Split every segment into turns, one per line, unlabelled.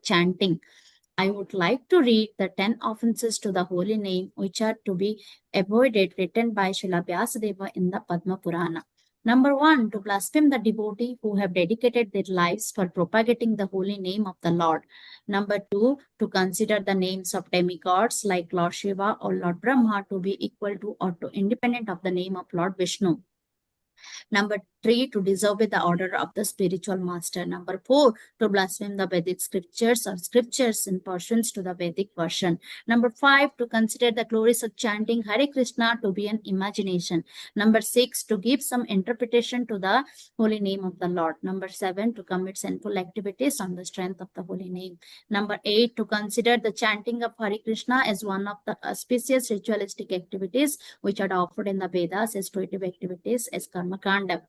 chanting. I would like to read the 10 offenses to the holy name which are to be avoided, written by Srila Vyasadeva in the Padma Purana. Number 1, to blaspheme the devotee who have dedicated their lives for propagating the holy name of the Lord. Number 2, to consider the names of demigods like Lord Shiva or Lord Brahma to be equal to or to independent of the name of Lord Vishnu. Number 3, to disobey the order of the spiritual master. Number 4, to blaspheme the Vedic scriptures or scriptures in pursuance to the Vedic version. Number 5, to consider the glories of chanting Hare Krishna to be an imagination. Number 6, to give some interpretation to the holy name of the Lord. Number 7, to commit sinful activities on the strength of the holy name. Number 8, to consider the chanting of Hare Krishna as one of the auspicious ritualistic activities which are offered in the Vedas as fruitive activities as karma kanda.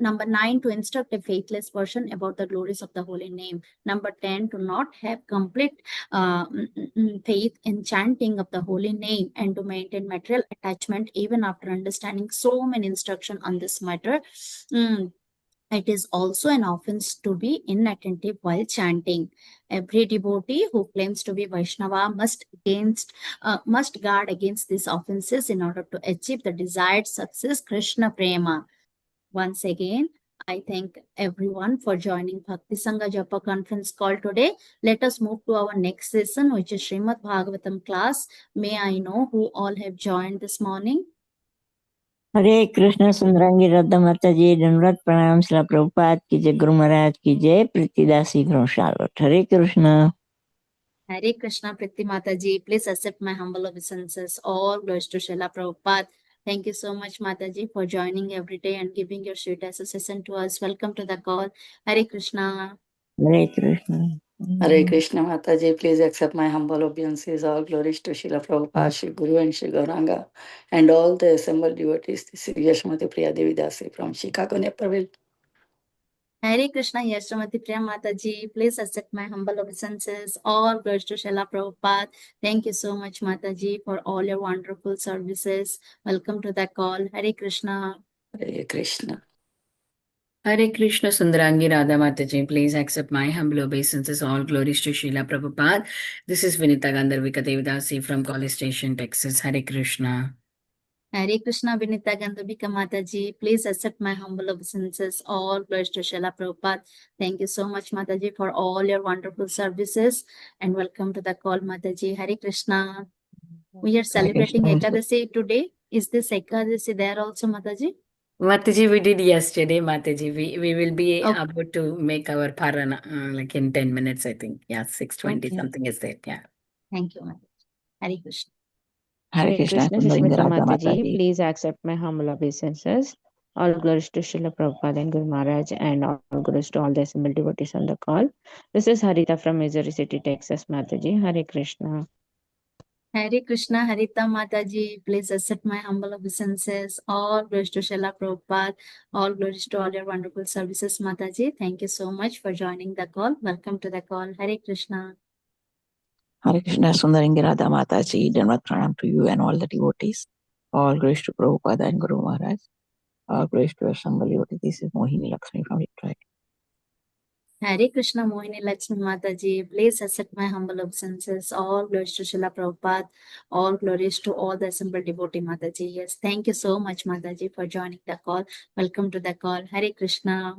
Number 9, to instruct a faithless person about the glories of the holy name. Number 10, to not have complete faith in chanting of the holy name and to maintain material attachment even after understanding so many instructions on this matter. It is also an offense to be inattentive while chanting. Every devotee who claims to be Vaishnava must guard against these offenses in order to achieve the desired success, Krishna Prema. Once again, I thank everyone for joining Bhakti Sanga Japa conference call today. Let us move to our next session, which is Srimad Bhagavatam class. May I know who all have joined this morning?
हरे कृष्ण सुंदरांगी राधा माता जी धन्यवाद प्रणाम श्रील प्रभुपाद की जय गुरु महाराज की जय प्रीतिदासी शालोट हरे Krishna
Hare Krishna Priti Mataji, please accept my humble obeisances. All glories to Srila Prabhupada. Thank you so much, Mataji, for joining every day and giving your sweet association to us. Welcome to the call. Hare Krishna.
Hare Krishna
Hare Krishna Mataji, please accept my humble obeisances. All glories to Srila Prabhupada, Shri Guru and Shri Gauranga, and all the assembled devotees. This is Yashmati Priya Devi Dasi from Chicago, Nepal.
Hare Krishna, Yashramati Priya Mataji, please accept my humble obeisances. All glories to Srila Prabhupada. Thank you so much, Mataji, for all your wonderful services. Welcome to the call. Hare Krishna.
Hare Krishna.
Hare Krishna Sundarangi Radha Mataji, please accept my humble obeisances. All glories to Srila Prabhupada. This is Vinita Gandharvika Devidasi from College Station, Texas. Hare Krishna.
Hare Krishna Vinita Gandharvika Mataji, please accept my humble obeisances. All glories to Srila Prabhupada. Thank you so much, Mataji, for all your wonderful services. And welcome to the call, Mataji. Hare Krishna. We are celebrating Ekadasi today. Is this Ekadasi there also, Mataji?
Mataji, we did yesterday, Mataji. We will be about to make our parana like in 10 minutes, I think. Yeah, 6:20 something is there. Yeah.
Thank you, Mataji. Hare Krishna.
Hare Krishna
Sushmita Mataji, please accept my humble obeisances. All glories to Srila Prabhupada and Guru Maharaj, and all glories to all the assembled devotees on the call. This is Harita from Missouri City, Texas, Mataji. Hare Krishna.
Hare Krishna, Harita Mataji, please accept my humble obeisances. All glories to Srila Prabhupada. All glories to all your wonderful services, Mataji. Thank you so much for joining the call. Welcome to the call. Hare Krishna.
Hare Krishna Sundarangi Radha Mataji, Dhanvat Pranam to you and all the devotees. All glories to Prabhupada and Guru Maharaj. All glories to our Sanga devotee. This is Mohini Lakshmi from Detroit.
Hare Krishna Mohini Lakshmi Mataji, please accept my humble obeisances. All glories to Srila Prabhupada. All glories to all the assembled devotee Mataji. Yes, thank you so much, Mataji, for joining the call. Welcome to the call. Hare Krishna.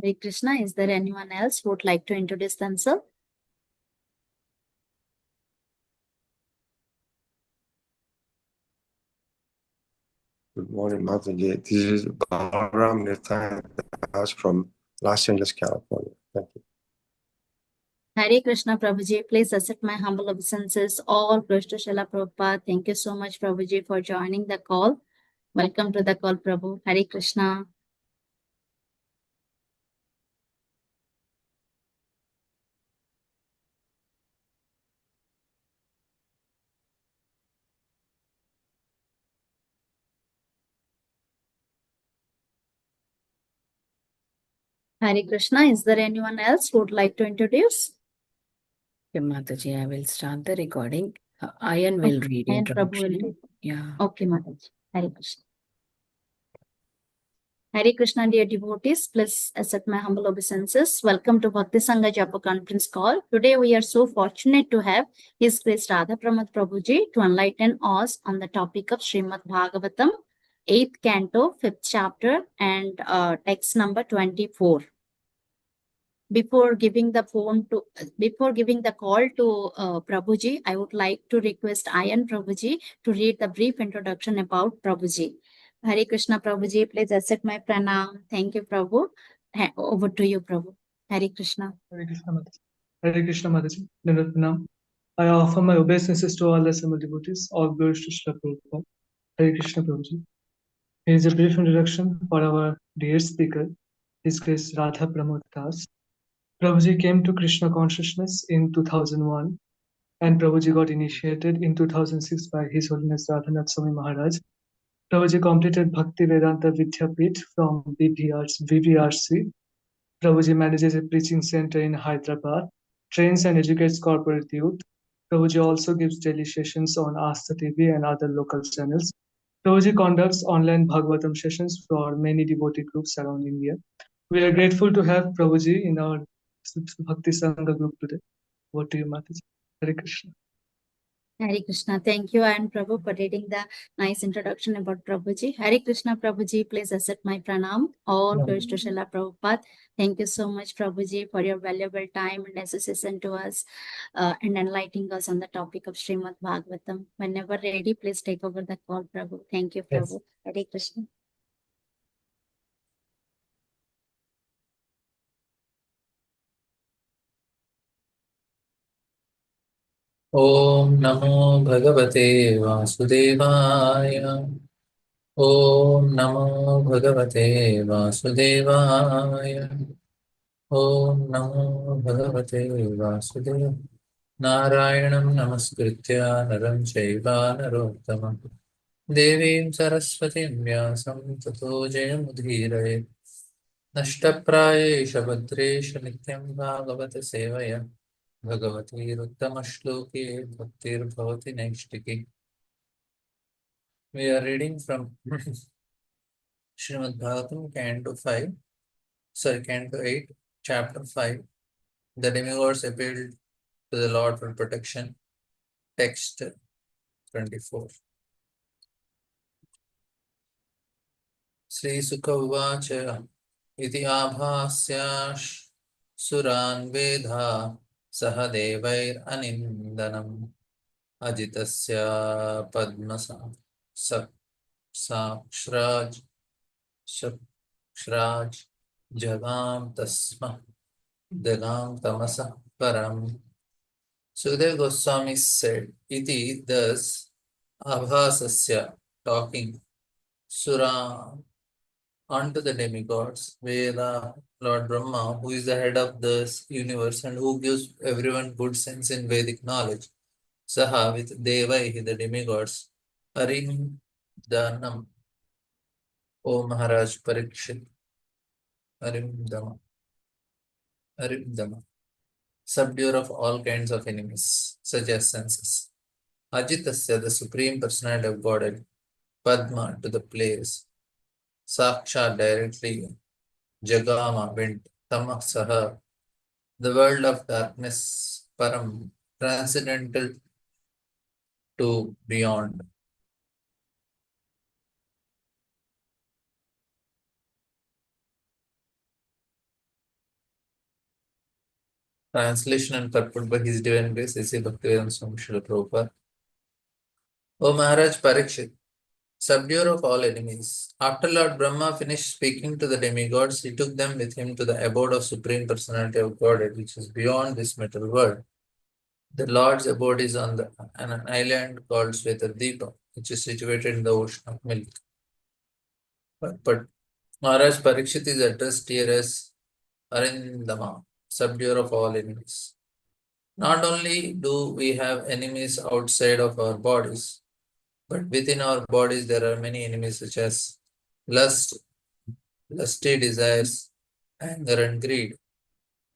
Hare Krishna, is there anyone else who would like to introduce themselves?
Good morning, Mataji. This is Balaram Nirthan from Los Angeles, California. Thank you.
Hare Krishna Prabhuji, please accept my humble obeisances. All glories to Srila Prabhupada. Thank you so much, Prabhuji, for joining the call. Welcome to the call, Prabhu. Hare Krishna. Hare Krishna, is there anyone else who would like to introduce?
Okay, Mataji, I will start the recording. Ayan will read
And Prabhu will
introduction.
read.
Yeah.
Okay, Mataji. Hare Krishna. Hare Krishna, dear devotees, please accept my humble obeisances. Welcome to Bhakti Sanga Japa conference call. Today we are so fortunate to have His Grace Radha Pramod Prabhuji to enlighten us on the topic of Srimad Bhagavatam, 8th canto, 5th chapter, and text number 24. Before giving the call to Prabhuji, I would like to request Ayan Prabhuji to read the brief introduction about Prabhuji. Hare Krishna Prabhuji, please accept my pranam. Thank you, Prabhu. Over to you, Prabhu. Hare Krishna.
Hare Krishna Mataji. Hare Krishna Mataji. Nirvat Pranam. I offer my obeisances to all the assembled devotees. All glories to Srila Prabhupada. Hare Krishna Prabhuji. Here is a brief introduction for our dear speaker, His Grace Radha Pramod Das. Prabhuji came to Krishna consciousness in 2001, and Prabhuji got initiated in 2006 by His Holiness Radhanath Swami Maharaj. Prabhuji completed Bhakti Vedanta Vidyapith from VVRC. Prabhuji manages a preaching center in Hyderabad, trains and educates corporate youth. Prabhuji also gives daily sessions on Asta TV and other local channels. Prabhuji conducts online Bhagavatam sessions for many devotee groups around India. We are grateful to have Prabhuji in our Bhakti Sangha group today. Over to you, Mataji. Hare Krishna.
Hare Krishna. Thank you, Ayan Prabhu, for reading the nice introduction about Prabhuji. Hare Krishna Prabhuji, please accept my pranam. All glories to Srila Prabhupada. Thank you so much, Prabhuji, for your valuable time and assistance to us and enlightening us on the topic of Srimad Bhagavatam. Whenever ready, please take over the call, Prabhu. Thank you, Prabhu. Hare Krishna.
ॐ नमो भगवते वासुदेवाय। ॐ नमो भगवते वासुदेवाय। ॐ नमो भगवते वासुदेव। नारायणं नमस्कृत्य नरं चैव नरोत्तमं देवीं सरस्वतीं व्यासं ततो जयमुदीरये। नष्टप्रायेष भद्रेष नित्यं भागवत सेवया भगवतीरुत्तमश्लोके भक्तिर्भवति नैष्टिकी. We are reading from Srimad Bhagavatam, Canto 8, Chapter 5. The demigods appealed to the Lord for protection. Text 24. Sri Sukha Uvacha Iti Abhasya Suran Vedha Saha Devair Anindanam Ajitasya Padmasa Sakshraj Jagam Tasma Dagam Tamasa Param. Sukadeva Goswami said, Iti, thus, Abhasasya, talking, Sura, unto the demigods, Veda, Lord Brahma, who is the head of this universe and who gives everyone good sense in Vedic knowledge, Saha, with Devaihi, the demigods, Arim Danam, O Maharaj Parikshit, Arimdama, subduer of all kinds of enemies, such as senses. Ajitasya, the Supreme Personality of Godhead, Padma, to the place, Saksha, directly, Jagama, went, Tamasaha, the world of darkness, Param, transcendental to beyond. Translation and purport by His Divine Grace, A.C. Bhaktivedanta Swami Srila Prabhupada. O Maharaj Parikshit, subduer of all enemies, after Lord Brahma finished speaking to the demigods, he took them with him to the abode of Supreme Personality of Godhead, which is beyond this material world. The Lord's abode is on an island called Svetadvipa, which is situated in the ocean of milk. But Maharaj Parikshit is addressed here as Arindama, subduer of all enemies. Not only do we have enemies outside of our bodies, but within our bodies there are many enemies such as lust, lusty desires, anger and greed.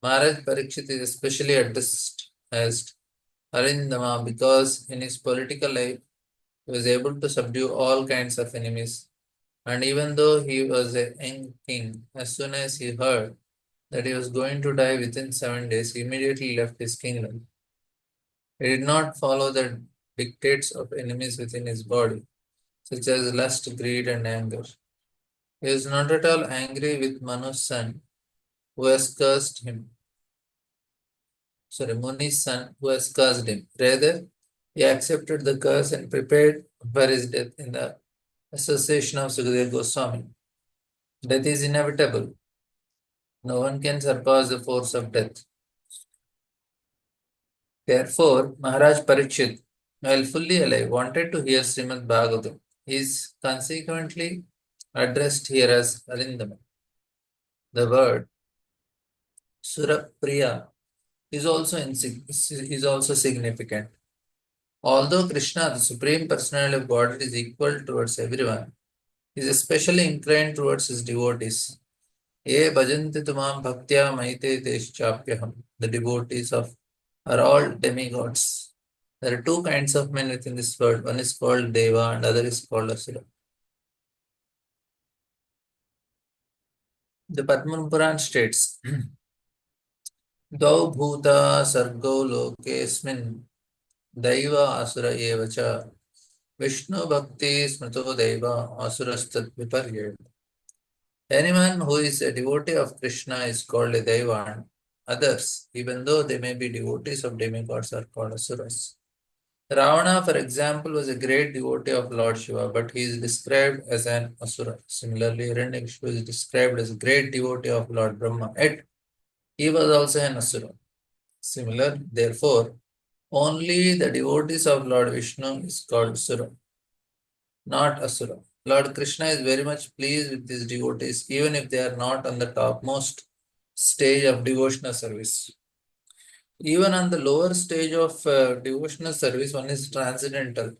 Maharaj Parikshit is especially addressed as Arindama because in his political life he was able to subdue all kinds of enemies. And even though he was a young king, as soon as he heard that he was going to die within 7 days, he immediately left his kingdom. He did not follow the dictates of enemies within his body, such as lust, greed, and anger. He was not at all angry with Manu's son, who has cursed him. Muni's son, who has cursed him. Rather, he accepted the curse and prepared for his death in the association of Sukadeva Goswami. Death is inevitable. No one can surpass the force of death. Therefore, Maharaj Parikshit, while fully alive, wanted to hear Srimad Bhagavatam. He is consequently addressed here as Arindama. The word Surapriya is also significant. Although Krishna, the Supreme Personality of Godhead, is equal towards everyone, he is especially inclined towards his devotees. Ye bhajanti tumam bhaktya maite deschapyaham. The devotees are all demigods. There are two kinds of men within this world. One is called Deva and other is called Asura. The Padma Puran states, Dau bhuta sargo lokesmin daiva asura evacha Vishnu bhakti smrito deva asurastat viparyed. Anyone who is a devotee of Krishna is called a deva, and others, even though they may be devotees of demigods, are called asuras. Ravana, for example, was a great devotee of Lord Shiva, but he is described as an asura. Similarly, Hiranyakashipu is described as a great devotee of Lord Brahma, yet he was also an asura. Similarly, therefore, only the devotees of Lord Vishnu is called asura, not asura. Lord Krishna is very much pleased with his devotees, even if they are not on the topmost stage of devotional service. Even on the lower stage of devotional service, one is transcendental.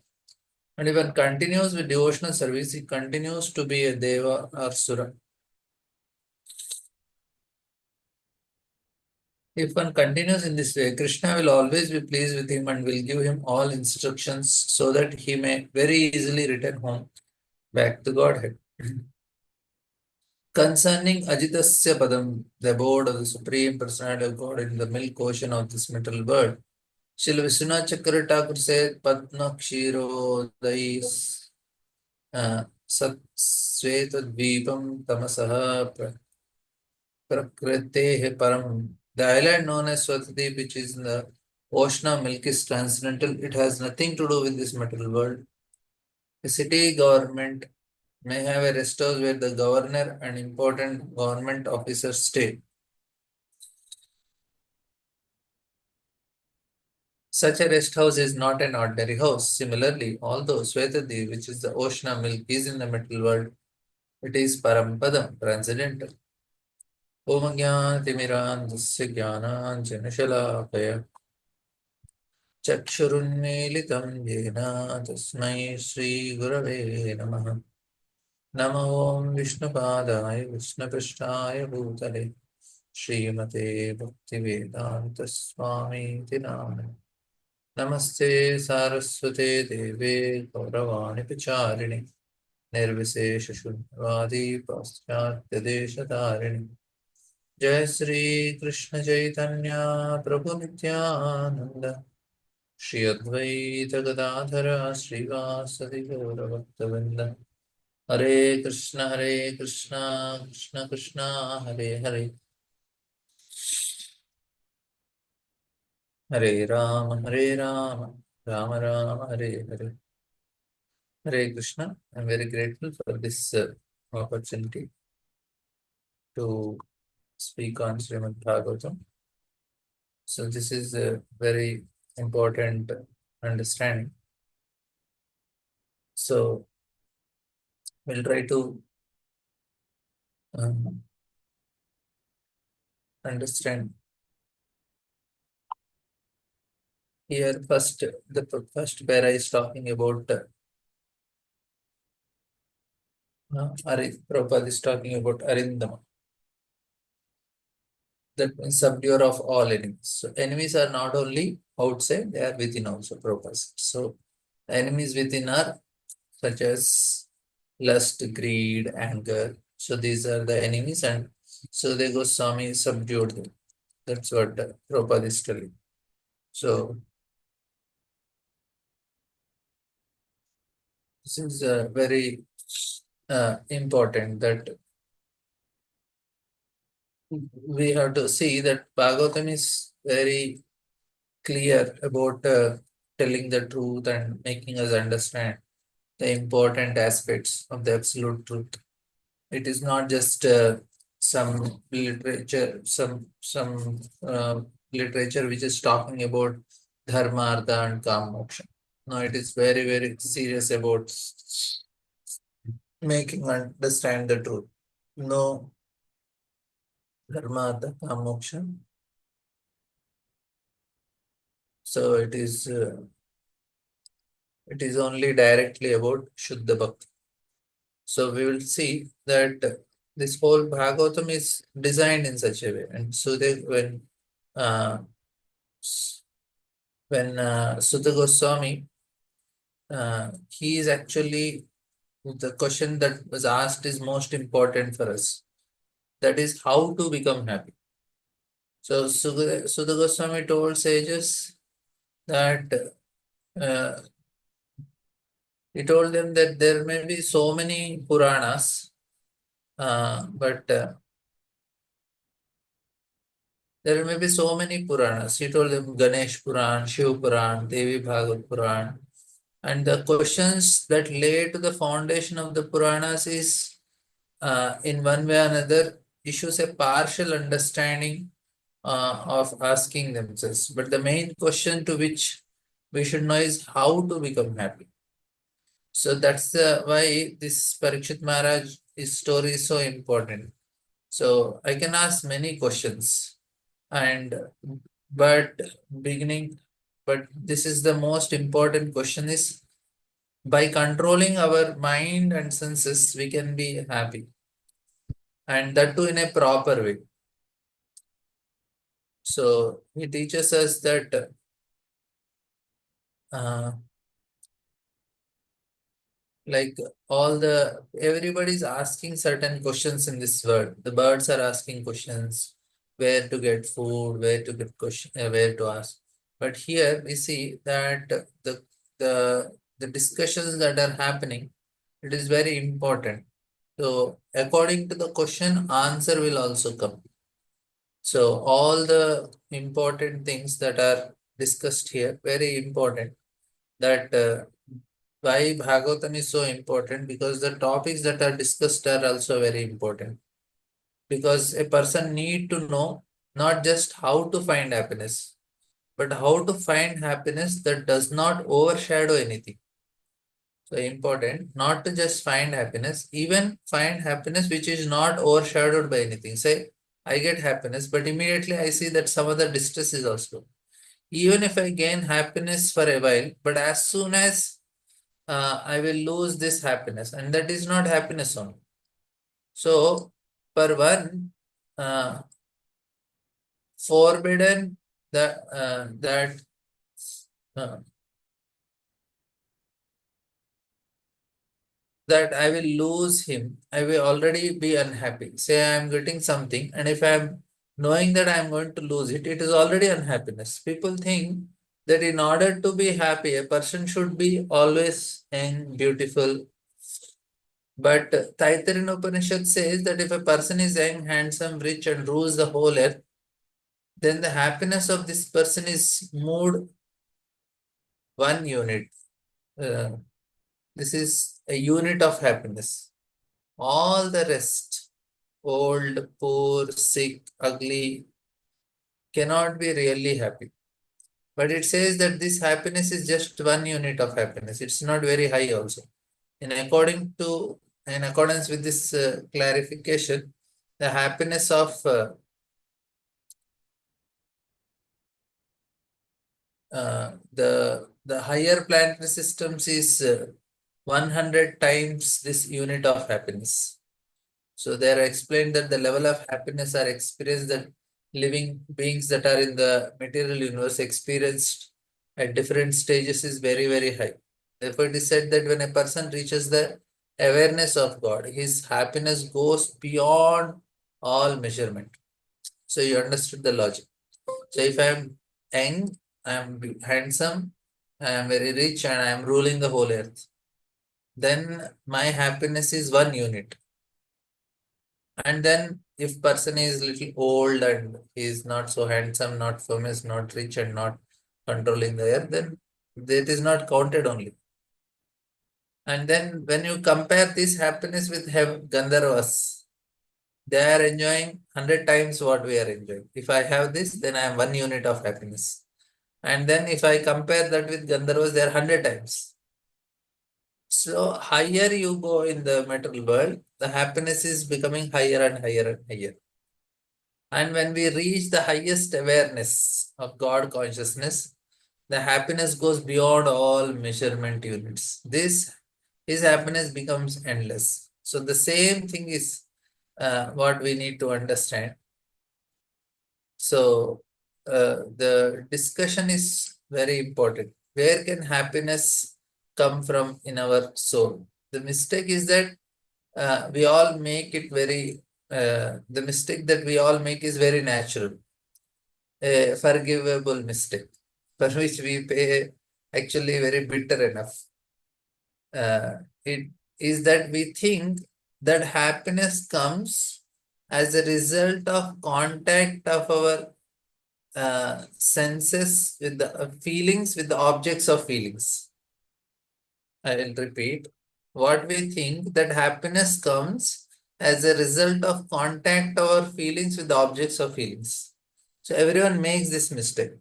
And if one continues with devotional service, he continues to be a Deva or Sura. If one continues in this way, Krishna will always be pleased with him and will give him all instructions so that he may very easily return home back to Godhead. Concerning Ajitasya Padam, the abode of the Supreme Personality of God in the milk ocean of this metal world, Srila Vishwanath Chakravarti Thakur said, Patna Kshiro Dais Sat Svetadvipam Tamasaha Prakritehe Param. The island known as Swatadip, which is in the ocean of milk, is transcendental. It has nothing to do with this material world. The city government may have a rest house where the governor and important government officers stay. Such a rest house is not an ordinary house. Similarly, although Swetadi, which is the ocean of milk, is in the material world, it is Parampadam, transcendental. Om Jnanatimirandasya Jnananjanashalakaya Chakshurunmilitam Yena Tasmai Shri Gurave Namaha Namo Om Vishnupadaya Vishnuprishtaya Bhutale Srimate Bhaktivedanta Swami Tinamani Namaste Saraswate Deve Gauravani Pacharine Nirvisesha Shunvadi Paschatya Deshatharini Jai Sri Krishna Chaitanya Prabhu Nityananda Shri Advaita Gadadhara Srivasadi Gaurabhaktavinda Hare Krishna Krishna Krishna Hare Hare Hare Rama Rama Rama Hare Hare Hare Krishna. I'm very grateful for this opportunity to speak on Srimad Bhagavatam. So this is a very important understanding. So we'll try to understand. Here the first para is talking about Prabhupada is talking about Arindama. That means subduer of all enemies. So enemies are not only outside, they are within also, Prabhupada said. So enemies within are such as lust, greed, anger. So these are the enemies, and so the Goswami subdued them. That's what Prabhupada is telling. So this is very important that we have to see that Bhagavatam is very clear about telling the truth and making us understand the important aspects of the absolute truth. It is not just some literature, some literature which is talking about dharma, artha, and kam moksha. No, it is very, very serious about making understand the truth. No dharma, artha, kam moksha. So it is only directly about Shuddha Bhakti. So we will see that this whole Bhagavatam is designed in such a way. And so when Sutta Goswami, he is actually, the question that was asked is most important for us. That is how to become happy. So Sutta Goswami told sages that he told them that there may be so many Puranas, but there may be so many Puranas. He told them Ganesh Puran, Shiv Puran, Devi Bhagavad Puran. And the questions that lay to the foundation of the Puranas is, in one way or another, issues a partial understanding of asking themselves. But the main question to which we should know is how to become happy. So that's why this Parikshit Maharaj, his story is so important. So I can ask many questions, but this is the most important question is, by controlling our mind and senses, we can be happy, and that too in a proper way. So he teaches us that like everybody is asking certain questions in this world. The birds are asking questions, where to get food, where to get where to ask. But here we see that the discussions that are happening, it is very important. So according to the question, answer will also come. So all the important things that are discussed here, very important. That why Bhagavatam is so important, because the topics that are discussed are also very important. Because a person need to know not just how to find happiness, but how to find happiness that does not overshadow anything. So important not to just find happiness, even find happiness which is not overshadowed by anything. Say, I get happiness, but immediately I see that some other distress is also. Even if I gain happiness for a while, but as soon as I will lose this happiness, and that is not happiness only. So, for one, forbidden that that I will lose him, I will already be unhappy. Say I am getting something, and if I am knowing that I am going to lose it, it is already unhappiness. People think that in order to be happy, a person should be always young, beautiful. But Taittiriya Upanishad says that if a person is young, handsome, rich, and rules the whole earth, then the happiness of this person is moved one unit. This is a unit of happiness. All the rest, old, poor, sick, ugly, cannot be really happy. But it says that this happiness is just one unit of happiness. It's not very high also. In accordance with this clarification, the happiness of the higher planetary systems is 100 times this unit of happiness. So they are explained that the level of happiness are experienced living beings that are in the material universe experienced at different stages is very, very high. Therefore, it is said that when a person reaches the awareness of God, his happiness goes beyond all measurement. So you understood the logic. So if I am young, I am handsome, I am very rich, and I am ruling the whole earth, then my happiness is one unit. And then if person is little old and he is not so handsome, not famous, not rich, and not controlling the earth, then that is not counted only. And then when you compare this happiness with Gandharvas, they are enjoying 100 times what we are enjoying. If I have this, then I am one unit of happiness. And then if I compare that with Gandharvas, they are 100 times. So higher you go in the material world, the happiness is becoming higher and higher and higher. And when we reach the highest awareness of God consciousness, the happiness goes beyond all measurement units. His happiness becomes endless. So the same thing is what we need to understand. So the discussion is very important. Where can happiness come from in our soul? The mistake is that we all make it very, the mistake that we all make is very natural, a forgivable mistake, for which we pay actually very bitter enough. It is that we think that happiness comes as a result of contact of our senses with the feelings, with the objects of feelings. I will repeat. What we think that happiness comes as a result of contact of our feelings with the objects of feelings. So everyone makes this mistake.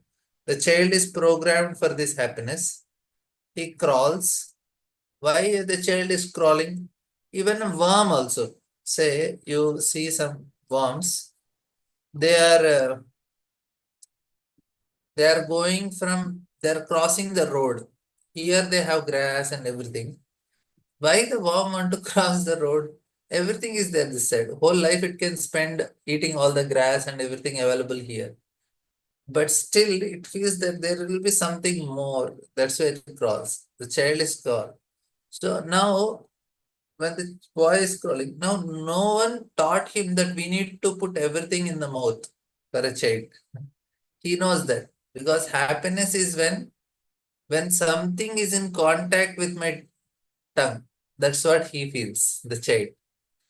The child is programmed for this happiness. He crawls. Why the child is crawling? Even a worm also. Say you see some worms. They are crossing the road. Here they have grass and everything. Why the worm want to cross the road? Everything is there this side. Whole life it can spend eating all the grass and everything available here. But still it feels that there will be something more. That's why it crawls. The child is crawling. So now when the boy is crawling, now no one taught him that we need to put everything in the mouth for a child. He knows that because happiness is when something is in contact with my tongue. That's what he feels, the child.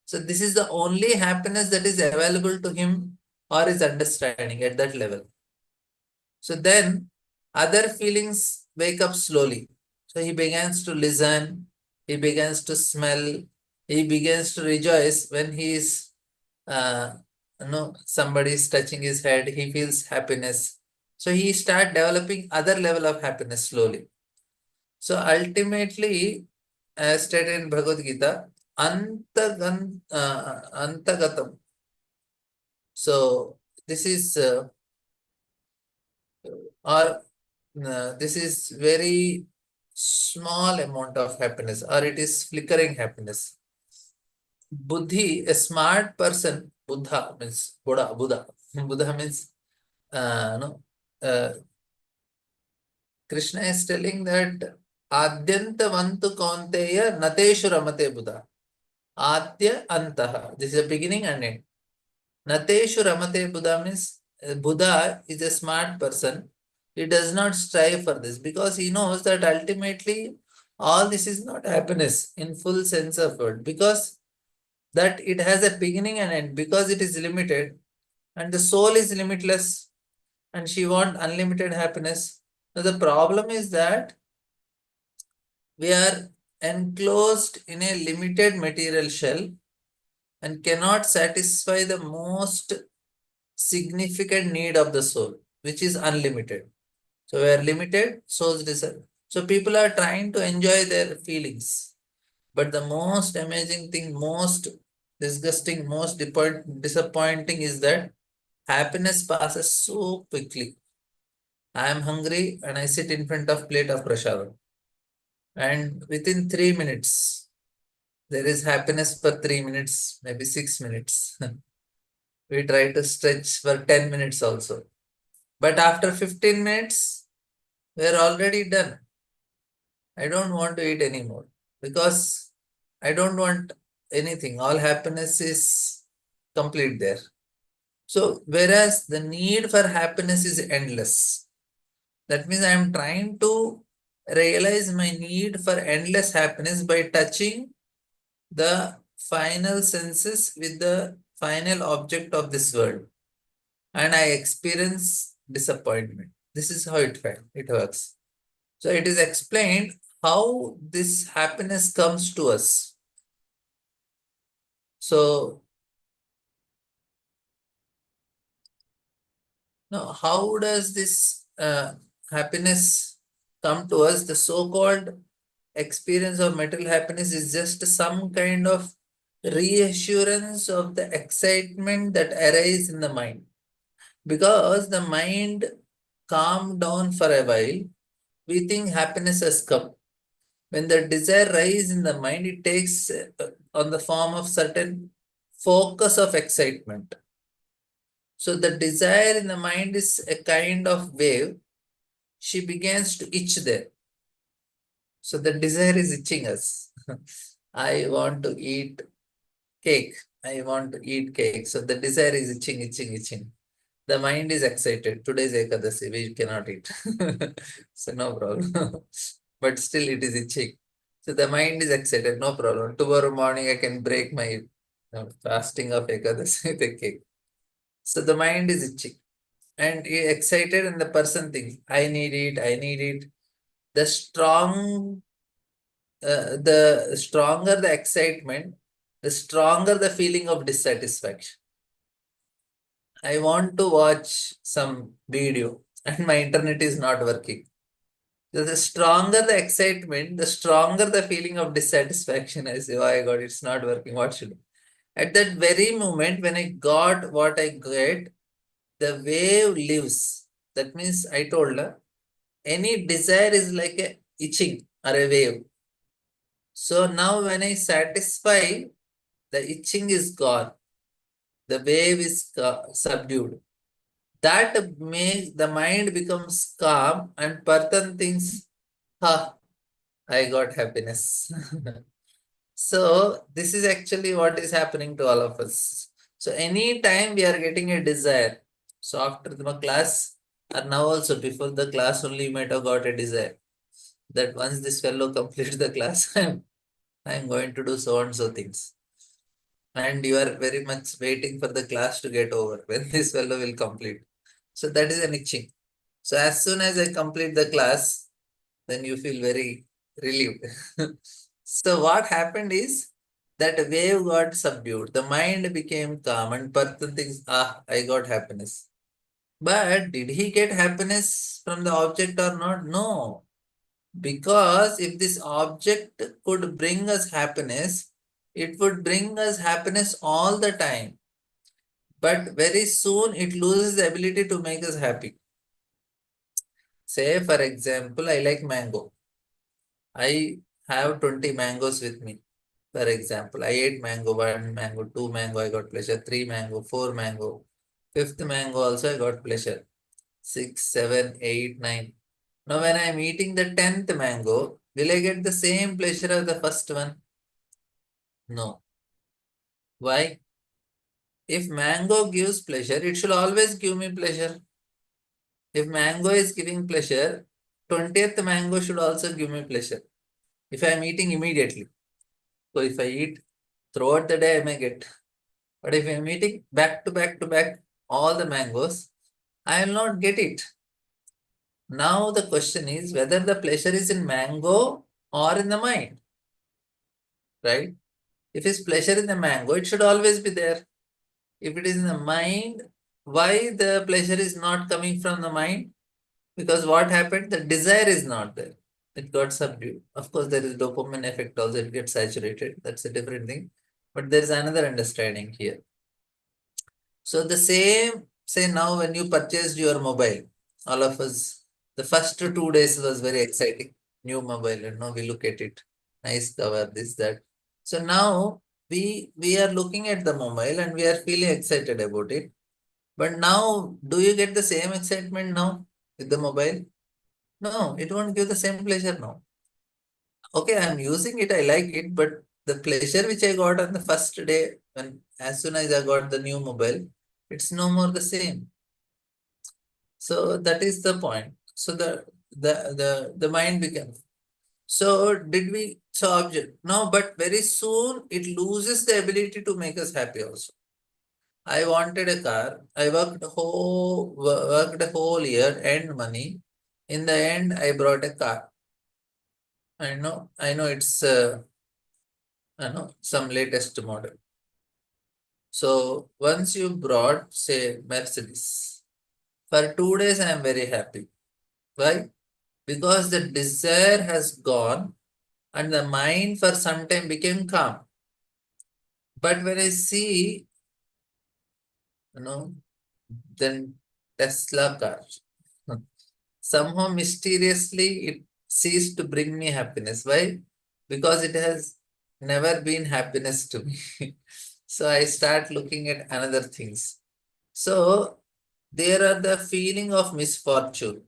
So this is the only happiness that is available to him or is understanding at that level. So then other feelings wake up slowly. So he begins to listen, he begins to smell, he begins to rejoice when he is, somebody is touching his head, he feels happiness. So he start developing other level of happiness slowly. So ultimately, as stated in Bhagavad Gita, antagatam. So this is this is very small amount of happiness, or it is flickering happiness. Buddhi, a smart person, Buddha means Buddha. Buddha means Krishna is telling that Adyantavantu Kaunteya Nateshu Ramate Buddha. Adya Antaha. This is the beginning and end. Nateshu Ramate Buddha means Buddha is a smart person. He does not strive for this because he knows that ultimately all this is not happiness in full sense of word, because that it has a beginning and end, because it is limited and the soul is limitless and she wants unlimited happiness. Now the problem is that we are enclosed in a limited material shell and cannot satisfy the most significant need of the soul, which is unlimited. So we are limited, soul's desire. So people are trying to enjoy their feelings. But the most amazing thing, most disgusting, most disappointing is that happiness passes so quickly. I am hungry and I sit in front of plate of prasadam. And within 3 minutes, there is happiness for 3 minutes, maybe 6 minutes. We try to stretch for 10 minutes also. But after 15 minutes, we are already done. I don't want to eat anymore because I don't want anything. All happiness is complete there. So, whereas the need for happiness is endless. That means I am trying to realize my need for endless happiness by touching the final senses with the final object of this world. And I experience disappointment. This is how it works. So it is explained how this happiness comes to us. So now, how does this happiness come to us? The so-called experience of material happiness is just some kind of reassurance of the excitement that arises in the mind. Because the mind calmed down for a while, we think happiness has come. When the desire rises in the mind, it takes on the form of certain focus of excitement. So the desire in the mind is a kind of wave. She begins to itch there. So the desire is itching us. I want to eat cake. I want to eat cake. So the desire is itching. The mind is excited. Today is Ekadasi, we cannot eat. So no problem. But still it is itching. So the mind is excited, no problem. Tomorrow morning I can break my fasting of Ekadasi with a cake. So the mind is itching. And excited and the person thinks, I need it. The stronger the excitement, the stronger the feeling of dissatisfaction. I want to watch some video and my internet is not working. So the stronger the excitement, the stronger the feeling of dissatisfaction. I say, oh my God, it's not working. What should I? At that very moment when I got what I get, the wave lives. That means I told her, any desire is like a itching or a wave. So now when I satisfy, the itching is gone. The wave is subdued. That makes the mind becomes calm and person thinks, ha, I got happiness. So this is actually what is happening to all of us. So anytime we are getting a desire, so after the class or now also before the class only you might have got a desire that once this fellow completes the class, I'm going to do so and so things. And you are very much waiting for the class to get over when this fellow will complete. So that is an itching. So as soon as I complete the class, then you feel very relieved. So what happened is that wave got subdued. The mind became calm and person thinks, I got happiness. But did he get happiness from the object or not? No. Because if this object could bring us happiness, it would bring us happiness all the time. But very soon it loses the ability to make us happy. Say, for example, I like mango. I have 20 mangoes with me. For example, I ate mango, 1 mango, 2 mango, I got pleasure, 3 mango, 4 mango, 5th mango also I got pleasure, 6, 7, 8, 9. Now when I am eating the 10th mango, will I get the same pleasure as the first one? No. Why? If mango gives pleasure, it should always give me pleasure. If mango is giving pleasure, 20th mango should also give me pleasure. If I am eating immediately. So if I eat throughout the day, I may get. But if I am eating back to back all the mangoes, I will not get it. Now the question is whether the pleasure is in mango or in the mind. Right? If it's pleasure in the mango, it should always be there. If it is in the mind, why the pleasure is not coming from the mind? Because what happened? The desire is not there. It got subdued. Of course, there is dopamine effect also. It gets saturated. That's a different thing. But there is another understanding here. So the same, say now when you purchased your mobile, all of us, the first 2 days was very exciting. New mobile, we look at it. Nice cover, this, that. So now we are looking at the mobile and we are feeling excited about it. But now, do you get the same excitement now with the mobile? No, it won't give the same pleasure now. Okay, I'm using it, I like it, but the pleasure which I got on the first day, when as soon as I got the new mobile, it's no more the same. So that is the point. So the mind becomes. So did we so object? No, but very soon it loses the ability to make us happy also. I wanted a car. I worked a whole year, earned money. In the end, I brought a car. I know it's some latest model. So once you brought, say, Mercedes, for 2 days I am very happy. Why? Because the desire has gone and the mind for some time became calm. But when I see, then Tesla car, somehow mysteriously it ceased to bring me happiness. Why? Because it has never been happiness to me. So I start looking at another things. So there are the feeling of misfortune.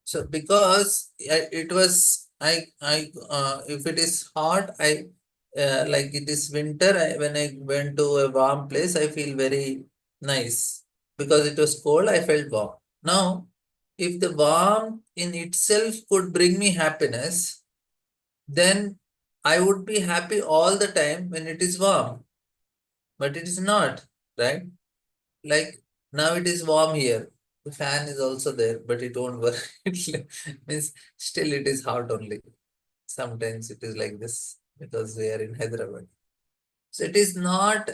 So because it was if it is hot, like it is winter, when I went to a warm place, I feel very nice. Because it was cold, I felt warm. Now, if the warmth in itself could bring me happiness, then I would be happy all the time when it is warm. But it is not, right? Like now it is warm here. The fan is also there, but it won't work. Means still it is hot only. Sometimes it is like this because we are in Hyderabad. So it is not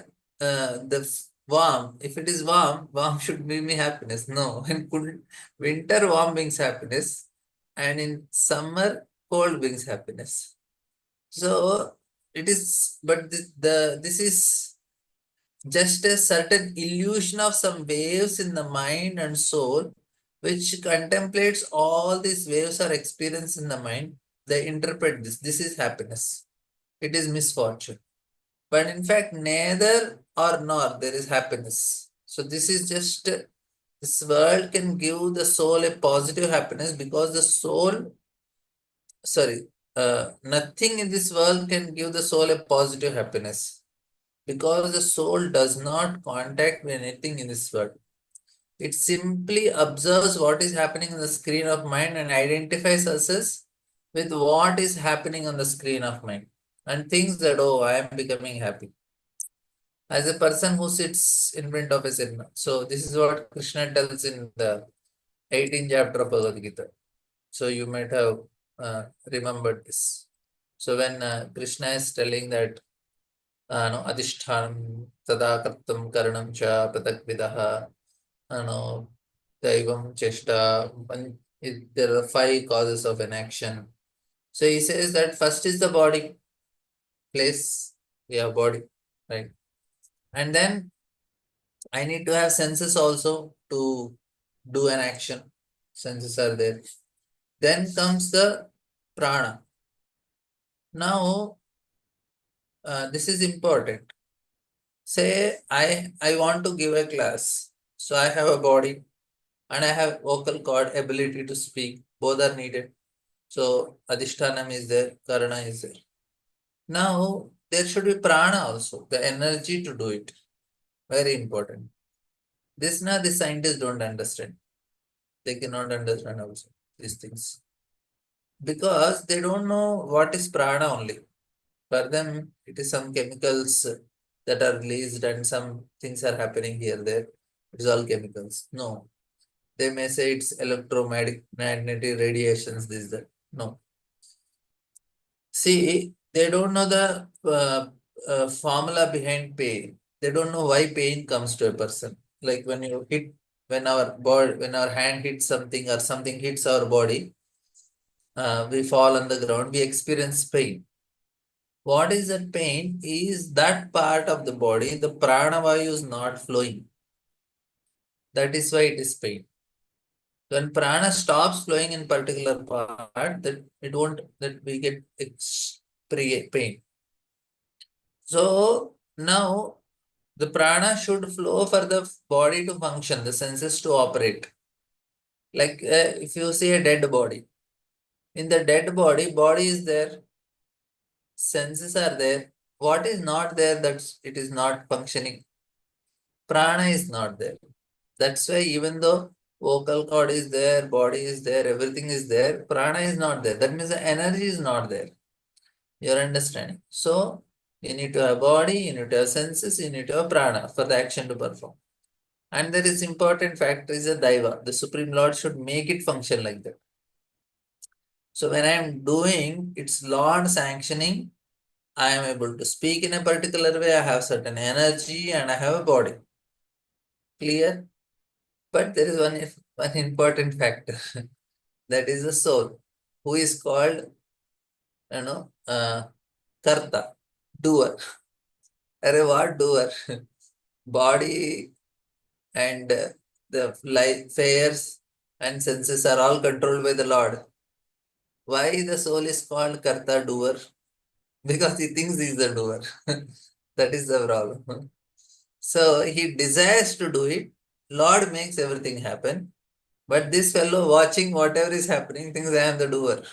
warm. If it is warm, warm should bring me happiness. No, in winter warm brings happiness, and in summer cold brings happiness. So it is, but this is just a certain illusion of some waves in the mind and soul, which contemplates all these waves are experienced in the mind. They interpret this. This is happiness. It is misfortune. But in fact, neither or nor there is happiness. So this is just, this world can give the soul a positive happiness because the soul, nothing in this world can give the soul a positive happiness. Because the soul does not contact with anything in this world. It simply observes what is happening on the screen of mind and identifies us with what is happening on the screen of mind and thinks that, oh, I am becoming happy. As a person who sits in front of a cinema. So this is what Krishna tells in the 18th chapter of Bhagavad Gita. So you might have remembered this. So when Krishna is telling that adhishthanam tada kartam karanam cha pratakvidaha, daivam cheshta, there are 5 causes of an action. So he says that first is the body, place, we have body, right? And then I need to have senses also to do an action. Senses are there. Then comes the prana. Now, this is important. Say I want to give a class. So I have a body and I have vocal cord ability to speak. Both are needed. So adhishthanam is there, karana is there. Now there should be prana also, the energy to do it. Very important. This now the scientists don't understand. They cannot understand also these things. Because they don't know what is prana only. For them, it is some chemicals that are released and some things are happening here, there. It is all chemicals. No. They may say it's electromagnetic radiations, this, that. No. See, they don't know the formula behind pain. They don't know why pain comes to a person. Like when our hand hits something or something hits our body, we fall on the ground, we experience pain. What is that pain? Is that part of the body, the pranavayu is not flowing. That is why it is pain. When prana stops flowing in particular part, that it won't, that we get pain. So now the prana should flow for the body to function, the senses to operate. Like if you see a dead body, in the dead body, body is there, senses are there. What is not there, that's it is not functioning. Prana is not there. That's why even though vocal cord is there, body is there, everything is there, prana is not there. That means the energy is not there. You're understanding? So you need to have body, you need to have senses, you need to have prana for the action to perform. And there is important factor is a daiva. The Supreme Lord should make it function like that. So when I am doing, it's Lord sanctioning, I am able to speak in a particular way, I have certain energy and I have a body. Clear? But there is one important factor. That is the soul, who is called, karta, doer. What doer? Body and the life, fairs and senses are all controlled by the Lord. Why the soul is called karta, doer? Because he thinks he is the doer. That is the problem. So he desires to do it. Lord makes everything happen. But this fellow watching whatever is happening thinks I am the doer.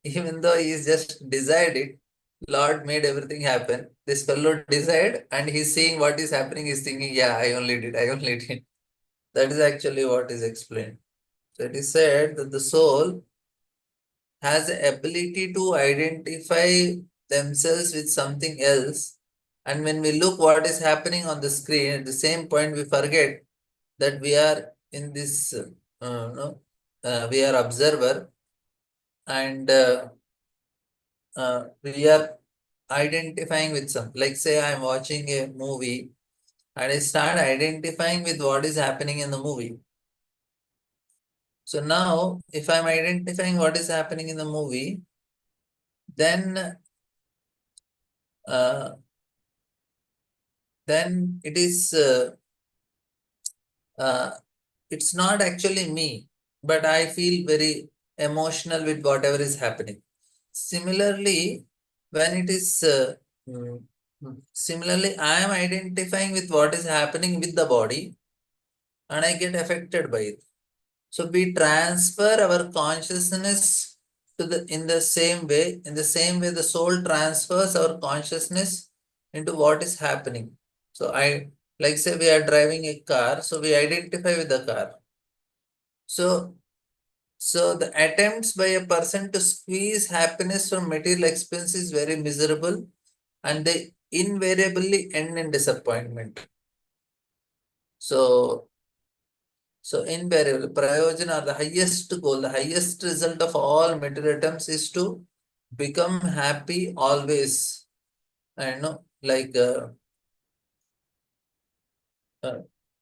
Even though he is just desired it, Lord made everything happen. This fellow desired and he's seeing what is happening, he's thinking, yeah, I only did. That is actually what is explained. So it is said that the soul has the ability to identify themselves with something else. And when we look what is happening on the screen, at the same point we forget that we are in this, we are observer and we are identifying with some, like say I am watching a movie and I start identifying with what is happening in the movie. So now if I'm identifying what is happening in the movie, then it is it's not actually me, but I feel very emotional with whatever is happening. Similarly, when it is similarly, I am identifying with what is happening with the body and I get affected by it. So we transfer our consciousness to in the same way the soul transfers our consciousness into what is happening. So like say we are driving a car, so we identify with the car. So the attempts by a person to squeeze happiness from material experience is very miserable and they invariably end in disappointment. So invariably, prayojana, the highest goal, the highest result of all material attempts is to become happy always. I know, like,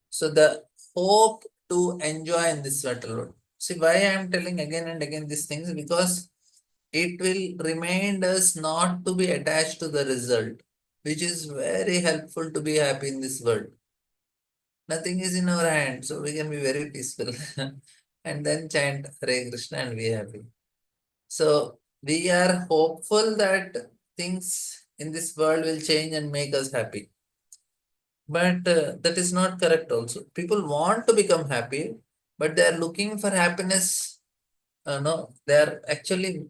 so the hope to enjoy in this material world. See why I am telling again and again these things, because it will remind us not to be attached to the result, which is very helpful to be happy in this world. Nothing is in our hand, so we can be very peaceful and then chant Hare Krishna and be happy. So we are hopeful that things in this world will change and make us happy. But that is not correct also. People want to become happy, but they are looking for happiness. No, they are actually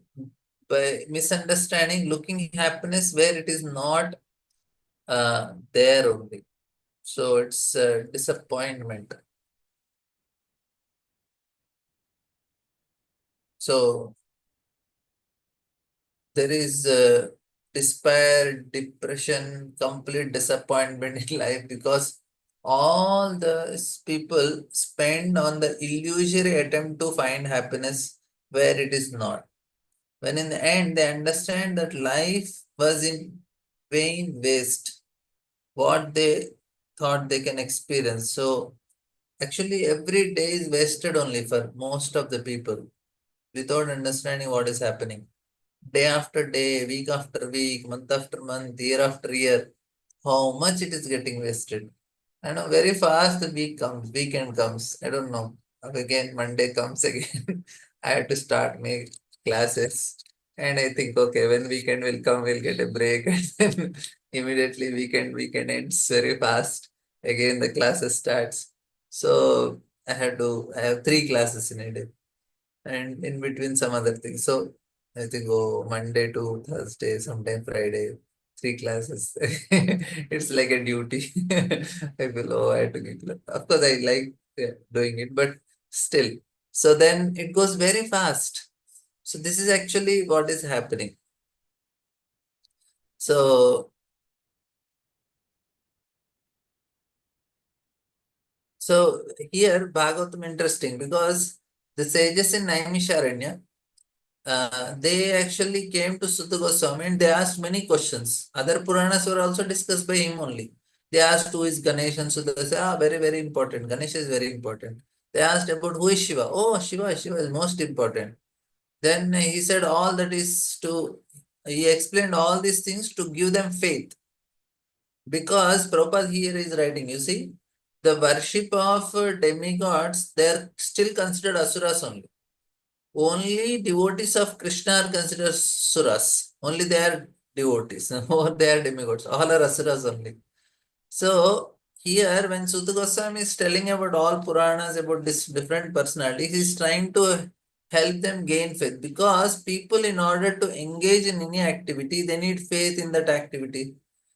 by misunderstanding looking happiness where it is not there only. So it's disappointment. So there is despair, depression, complete disappointment in life because all the people spend on the illusory attempt to find happiness where it is not. When in the end they understand that life was in vain waste, what they thought they can experience. So actually every day is wasted only for most of the people without understanding what is happening. Day after day, week after week, month after month, year after year, how much it is getting wasted. I know very fast the weekend comes. I don't know. Again, Monday comes again. I have to start my classes. And I think, okay, when weekend will come, we'll get a break. And then immediately weekend ends very fast. Again, the classes starts. So I have 3 classes in a day. And in between some other things. So I think Monday to Thursday, sometime Friday, 3 classes. It's like a duty. I feel, I have to give. Of course, I like doing it, but still. So then it goes very fast. So this is actually what is happening. So here Bhagavatam interesting because the sages in Naimisharanya, they actually came to Sutta Goswami and they asked many questions. Other Puranas were also discussed by him only. They asked who is Ganesh and Sutta said, very, very important. Ganesh is very important. They asked about who is Shiva. Oh, Shiva is most important. Then he said he explained all these things to give them faith. Because Prabhupada here is writing, you see, the worship of demigods, they are still considered asuras only. Only devotees of Krishna are considered suras. Only they are devotees, or they are demigods. All are asuras only. So here, when Sutta Goswami is telling about all Puranas, about this different personalities, he is trying to help them gain faith. Because people, in order to engage in any activity, they need faith in that activity.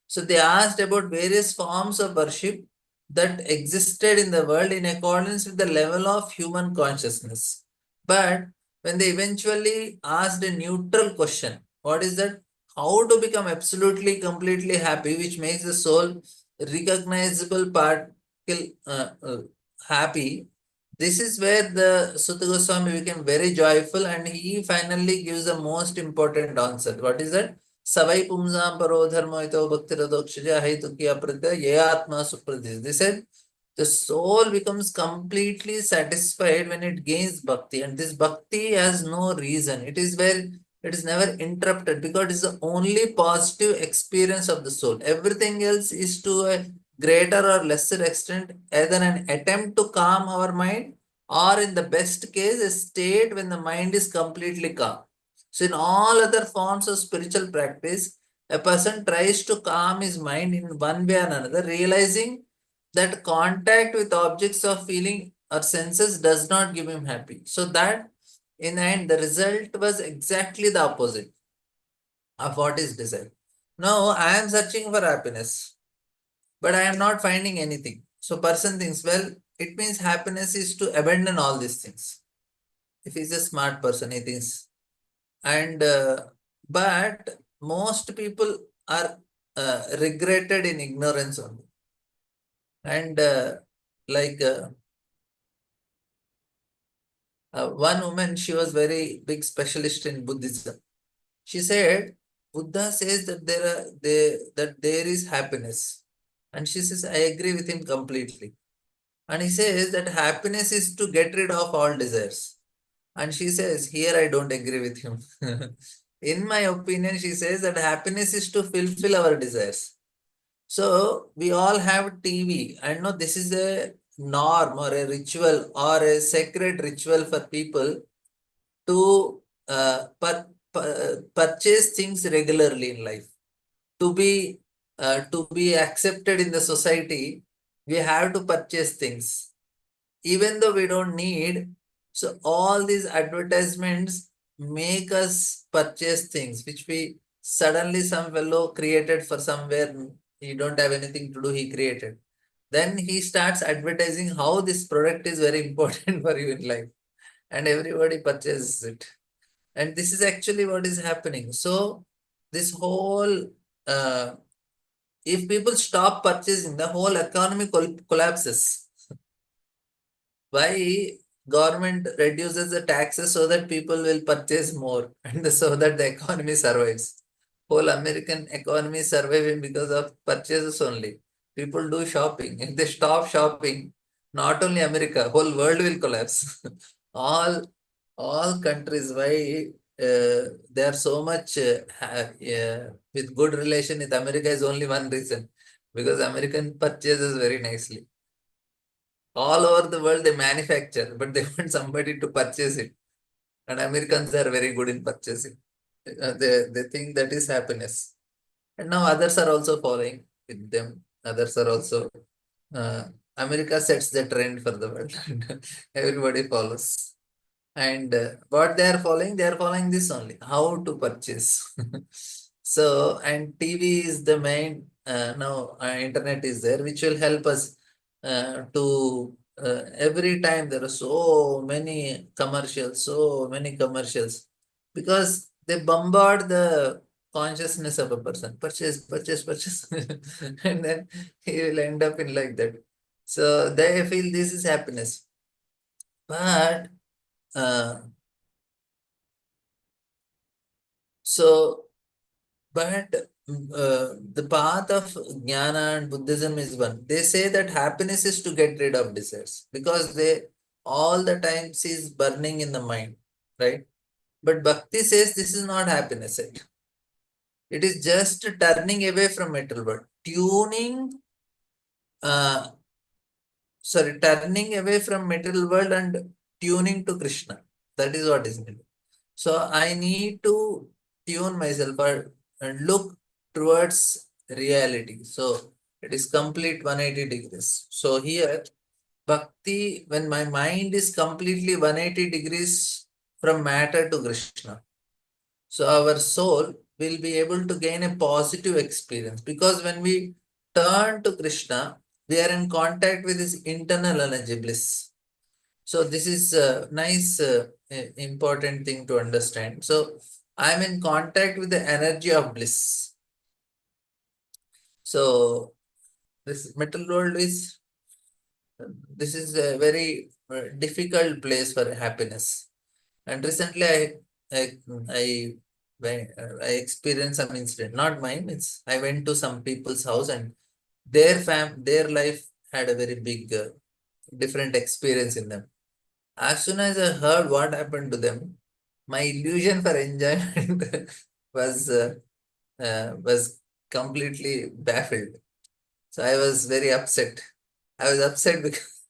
So they asked about various forms of worship that existed in the world in accordance with the level of human consciousness. But when they eventually asked a neutral question, what is that? How to become absolutely, completely happy, which makes the soul recognizable particle happy. This is where the Sutta Goswami became very joyful and he finally gives the most important answer. What is that? Savai pumsam paro dharma ito bhakti radokshaja haitukiya pratya yatma supradis. They said the soul becomes completely satisfied when it gains bhakti, and this bhakti has no reason. It is never interrupted because it is the only positive experience of the soul. Everything else is to a greater or lesser extent either an attempt to calm our mind or in the best case a state when the mind is completely calm. So in all other forms of spiritual practice, a person tries to calm his mind in one way or another, realizing that contact with objects of feeling or senses does not give him happy. So that in the end, the result was exactly the opposite of what is desired. Now I am searching for happiness, but I am not finding anything. So person thinks, well, it means happiness is to abandon all these things. If he's a smart person, he thinks. And but most people are regretted in ignorance only. And one woman, she was very big specialist in Buddhism. She said, Buddha says that there is happiness. And she says, I agree with him completely. And he says that happiness is to get rid of all desires. And she says, here I don't agree with him. In my opinion, she says that happiness is to fulfill our desires. So we all have TV. I know this is a norm or a ritual or a sacred ritual for people to purchase things regularly in life. To be accepted in the society, we have to purchase things, even though we don't need. So all these advertisements make us purchase things, which we suddenly some fellow created for somewhere. He don't have anything to do, he created. Then he starts advertising how this product is very important for you in life, and everybody purchases it. And this is actually what is happening. So this whole, if people stop purchasing, the whole economy collapses. Why government reduces the taxes? So that people will purchase more and so that the economy survives. Whole American economy is surviving because of purchases only. People do shopping. If they stop shopping, not only America, whole world will collapse. all countries, why they are so much with good relation with America is only one reason, because American purchases very nicely. All over the world they manufacture, but they want somebody to purchase it. And Americans are very good in purchasing. They think that is happiness. And now others are also following with them. Others are also, uh, America sets the trend for the world. Everybody follows. And what they are following this only, how to purchase. So, and TV is the main, now internet is there, which will help us to, every time there are so many commercials, because they bombard the consciousness of a person, purchase, and then he will end up in like that. So they feel this is happiness. But so, but the path of Jnana and Buddhism is one. They say that happiness is to get rid of desires, because they all the time sees burning in the mind, right? But Bhakti says this is not happiness. It is just turning away from material world, turning away from material world and tuning to Krishna. That is what is needed. So I need to tune myself and look towards reality. So it is complete 180 degrees. So here, Bhakti, when my mind is completely 180 degrees from matter to Krishna, so our soul will be able to gain a positive experience, because when we turn to Krishna, we are in contact with this internal energy bliss. So this is a nice, important thing to understand. So I'm in contact with the energy of bliss. So this metal world is, this is a very difficult place for happiness. And recently I I experienced some incident, not mine. I went to some people's house, and their life had a very big, different experience in them. As soon as I heard what happened to them, my illusion for enjoyment was completely baffled. So I was very upset. I was upset because,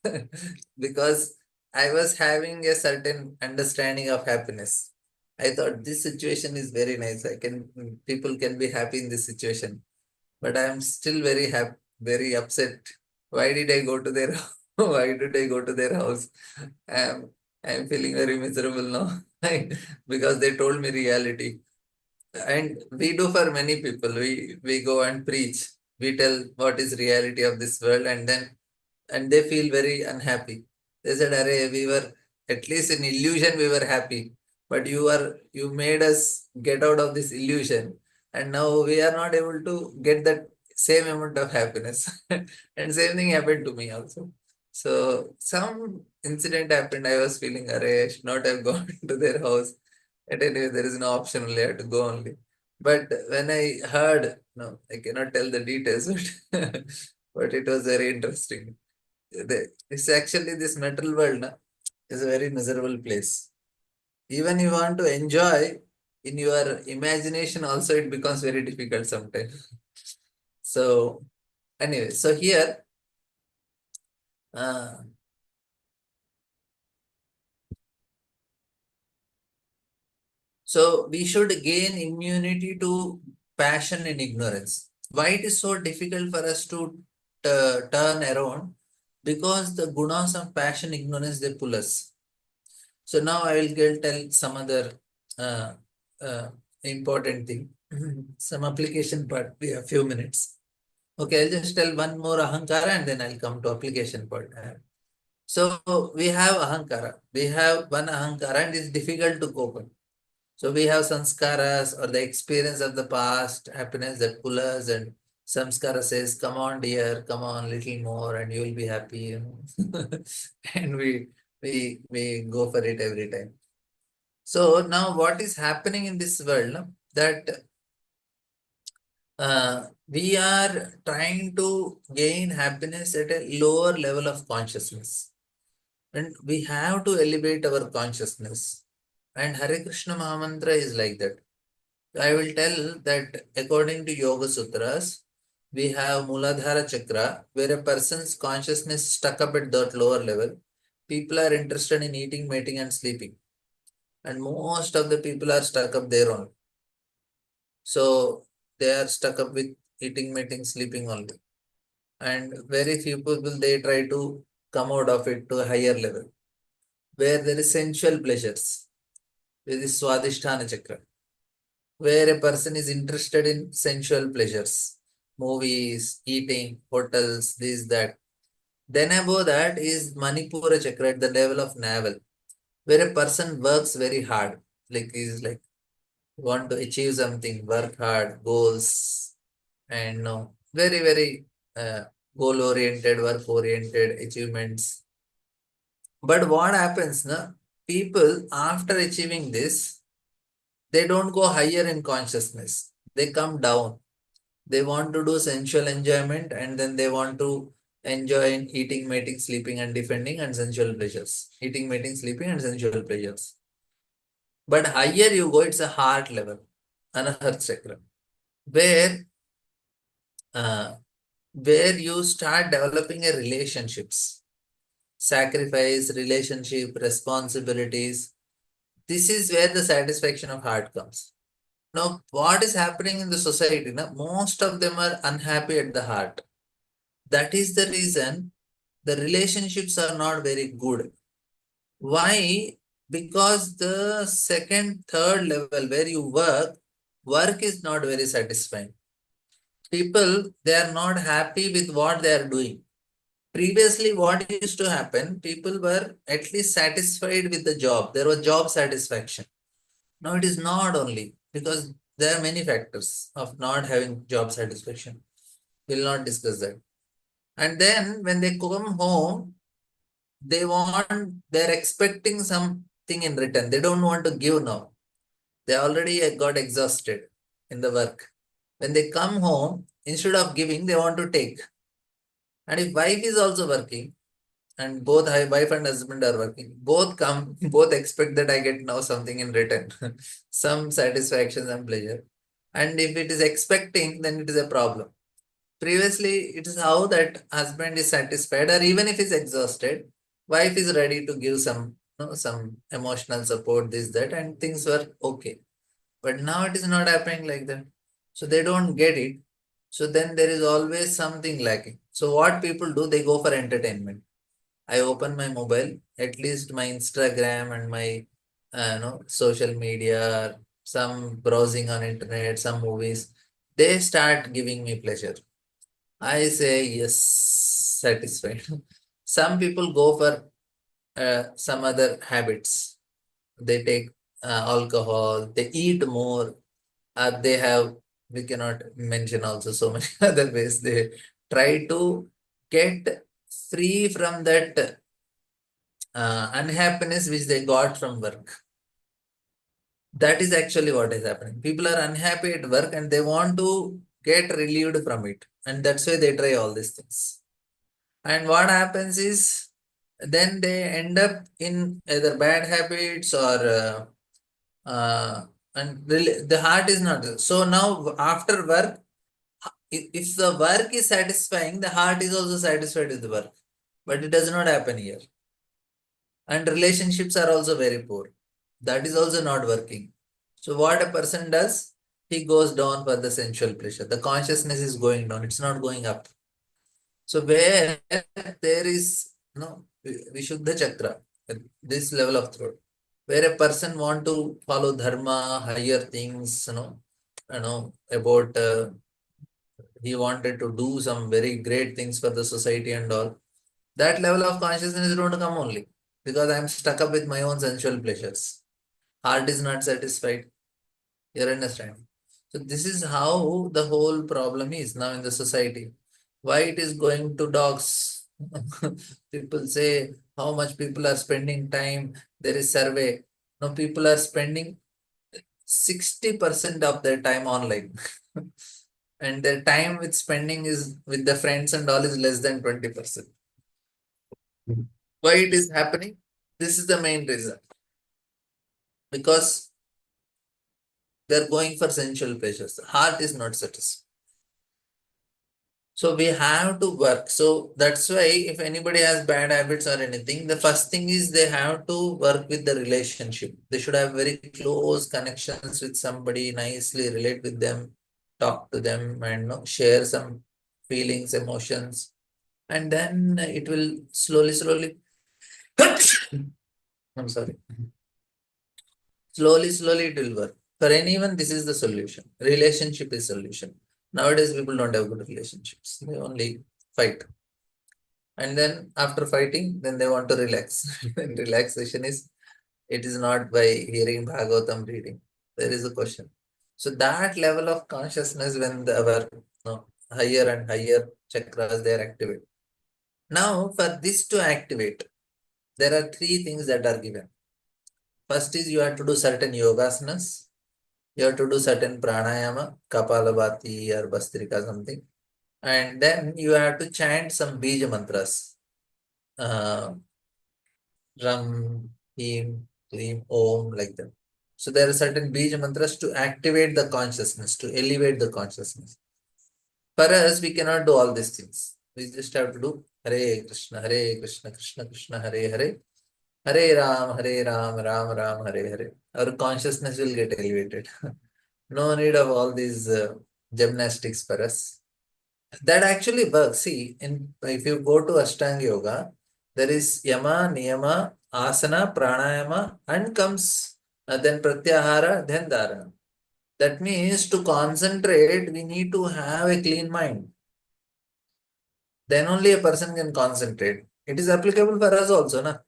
because I was having a certain understanding of happiness. I thought this situation is very nice. People can be happy in this situation, but I am still very happy, very upset. Why did I go to their Why did I go to their house? I am feeling very miserable now because they told me reality. And we do for many people. We go and preach. We tell what is reality of this world, and they feel very unhappy. They said, "Arey, we were at least in illusion. We were happy, but you made us get out of this illusion, and now we are not able to get that same amount of happiness." And same thing happened to me also. So some incident happened. I was feeling, "Arey, I should not have gone to their house." And anyway, there is no option, only I have to go only. But when I heard, no, I cannot tell the details, but, but it was very interesting. It's actually this metal world is a very miserable place. Even you want to enjoy in your imagination, also it becomes very difficult sometimes. So anyway, so here, so we should gain immunity to passion and ignorance. Why it is so difficult for us to turn around? Because the gunas of passion, ignorance, they pull us. So now I will tell some other uh, uh, important thing, some application part. We have few minutes. Okay, I'll just tell one more ahankara and then I'll come to application part. So we have ahankara. We have one ahankara and it's difficult to cope with. So we have sanskaras or the experience of the past, happiness that pull us, and samskara says, "Come on, dear, come on, little more, and you will be happy." You know, and we go for it every time. So now, what is happening in this world? No? That we are trying to gain happiness at a lower level of consciousness, and we have to elevate our consciousness. And Hare Krishna Mahamantra is like that. I will tell that according to Yoga Sutras, we have Muladhara Chakra, where a person's consciousness is stuck up at that lower level. People are interested in eating, mating, and sleeping. And most of the people are stuck up there only. So they are stuck up with eating, mating, sleeping only. And very few people, they try to come out of it to a higher level, where there is sensual pleasures. There is Swadhisthana Chakra, where a person is interested in sensual pleasures, movies, eating, hotels, this, that. Then above that is Manipura Chakra at the level of navel, where a person works very hard, like is like want to achieve something, work hard, goals, and very, very goal oriented, work oriented achievements. But what happens now? People after achieving this, they don't go higher in consciousness. They come down. They want to do sensual enjoyment, and then they want to enjoy in eating, mating, sleeping, and defending, and sensual pleasures. Eating, mating, sleeping, and sensual pleasures. But higher you go, it's a heart level, Anahata Chakra, where where you start developing a relationships, sacrifice, relationship, responsibilities. This is where the satisfaction of heart comes. Now, what is happening in the society? Now, most of them are unhappy at the heart. That is the reason the relationships are not very good. Why? Because the second, third level where you work is not very satisfying. People, they are not happy with what they are doing. Previously, what used to happen, people were at least satisfied with the job. There was job satisfaction. Now it is not only because there are many factors of not having job satisfaction. We'll not discuss that. And then when they come home, they're expecting something in return. They don't want to give now. They already got exhausted in the work. When they come home, instead of giving, they want to take. And if wife is also working, and both wife and husband are working, both come, both expect that I get now something in return, some satisfaction, some pleasure. And if it is expecting, then it is a problem. Previously, it is how that husband is satisfied, or even if he's exhausted, wife is ready to give some emotional support, this, that, and things were okay. But now it is not happening like that. So they don't get it. So then there is always something lacking. So what people do, they go for entertainment. I open my mobile, at least my Instagram and my social media, some browsing on internet, some movies, they start giving me pleasure. I say yes, satisfied. Some people go for some other habits. They take alcohol, they eat more, they have, we cannot mention also so many other ways. They try to get free from that unhappiness which they got from work. That is actually what is happening. People are unhappy at work and they want to get relieved from it. And that's why they try all these things. And what happens is, then they end up in either bad habits or and really, the heart is not. So now after work, if the work is satisfying, the heart is also satisfied with the work. But it does not happen here. And relationships are also very poor. That is also not working. So what a person does, he goes down for the sensual pleasure. The consciousness is going down. It's not going up. So where there is Vishuddha Chakra, this level of thought, where a person want to follow dharma, higher things, about he wanted to do some very great things for the society and all. That level of consciousness is going to come only because I'm stuck up with my own sensual pleasures. Heart is not satisfied. You're understanding? So this is how the whole problem is now in the society. Why it is going to dogs? People say how much people are spending time. There is survey. Now people are spending 60% of their time online. And their time with spending is with the friends and all is less than 20%. Why it is happening? This is the main reason. Because they're going for sensual pleasures. The heart is not satisfied. So we have to work. So that's why if anybody has bad habits or anything, the first thing is they have to work with the relationship. They should have very close connections with somebody, nicely relate with them, talk to them, and share some feelings, emotions, and then it will slowly. I'm sorry. Slowly it will work. For anyone, this is the solution. Relationship is solution. Nowadays, people don't have good relationships. They only fight. And then after fighting, then they want to relax. And relaxation it is not by hearing Bhagavatam reading. There is a question. So that level of consciousness when our higher and higher chakras, they are activated. Now, for this to activate, there are three things that are given. First is you have to do certain yogasanas. You have to do certain pranayama, Kapalabhati or Bastrika something. And then you have to chant some bija mantras. Ram, Him, Klim, Om, like that. So there are certain bija mantras to activate the consciousness, to elevate the consciousness. For us, we cannot do all these things. We just have to do Hare Krishna, Krishna Krishna, Hare Hare, Hare Ram, Ram Ram, Hare Hare. Our consciousness will get elevated. No need of all these gymnastics for us. That actually works. See, if you go to Ashtanga Yoga, there is Yama, Niyama, Asana, Pranayama, and comes then Pratyahara, then Dharana. That means to concentrate, we need to have a clean mind. Then only a person can concentrate. It is applicable for us also, na?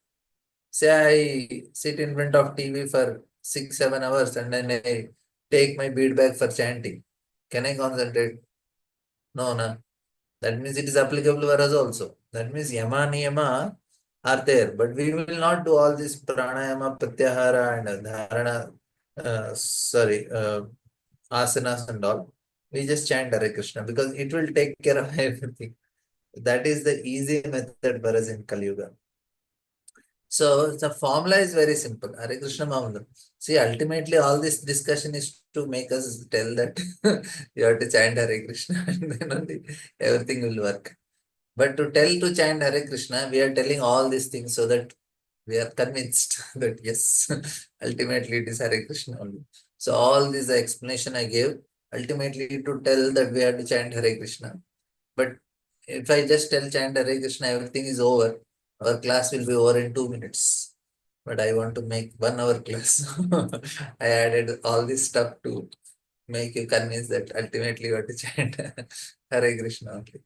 Say I sit in front of TV for 6-7 hours and then I take my bead bag for chanting. Can I concentrate? No, na. That means it is applicable for us also. That means Yama Niyama are there, but we will not do all this pranayama, pratyahara and dharana, asanas and all. We just chant Hare Krishna because it will take care of everything. That is the easy method for us in Kali Yuga. So the formula is very simple. Hare Krishna Mahamudra. See, ultimately all this discussion is to make us tell that you have to chant Hare Krishna and then only everything will work. But to tell to chant Hare Krishna, we are telling all these things so that we are convinced that yes, ultimately it is Hare Krishna only. So all this explanation I gave, ultimately to tell that we have to chant Hare Krishna. But if I just tell chant Hare Krishna, everything is over. Our class will be over in 2 minutes. But I want to make 1 hour class. I added all this stuff to make you convinced that ultimately you have to chant Hare Krishna only.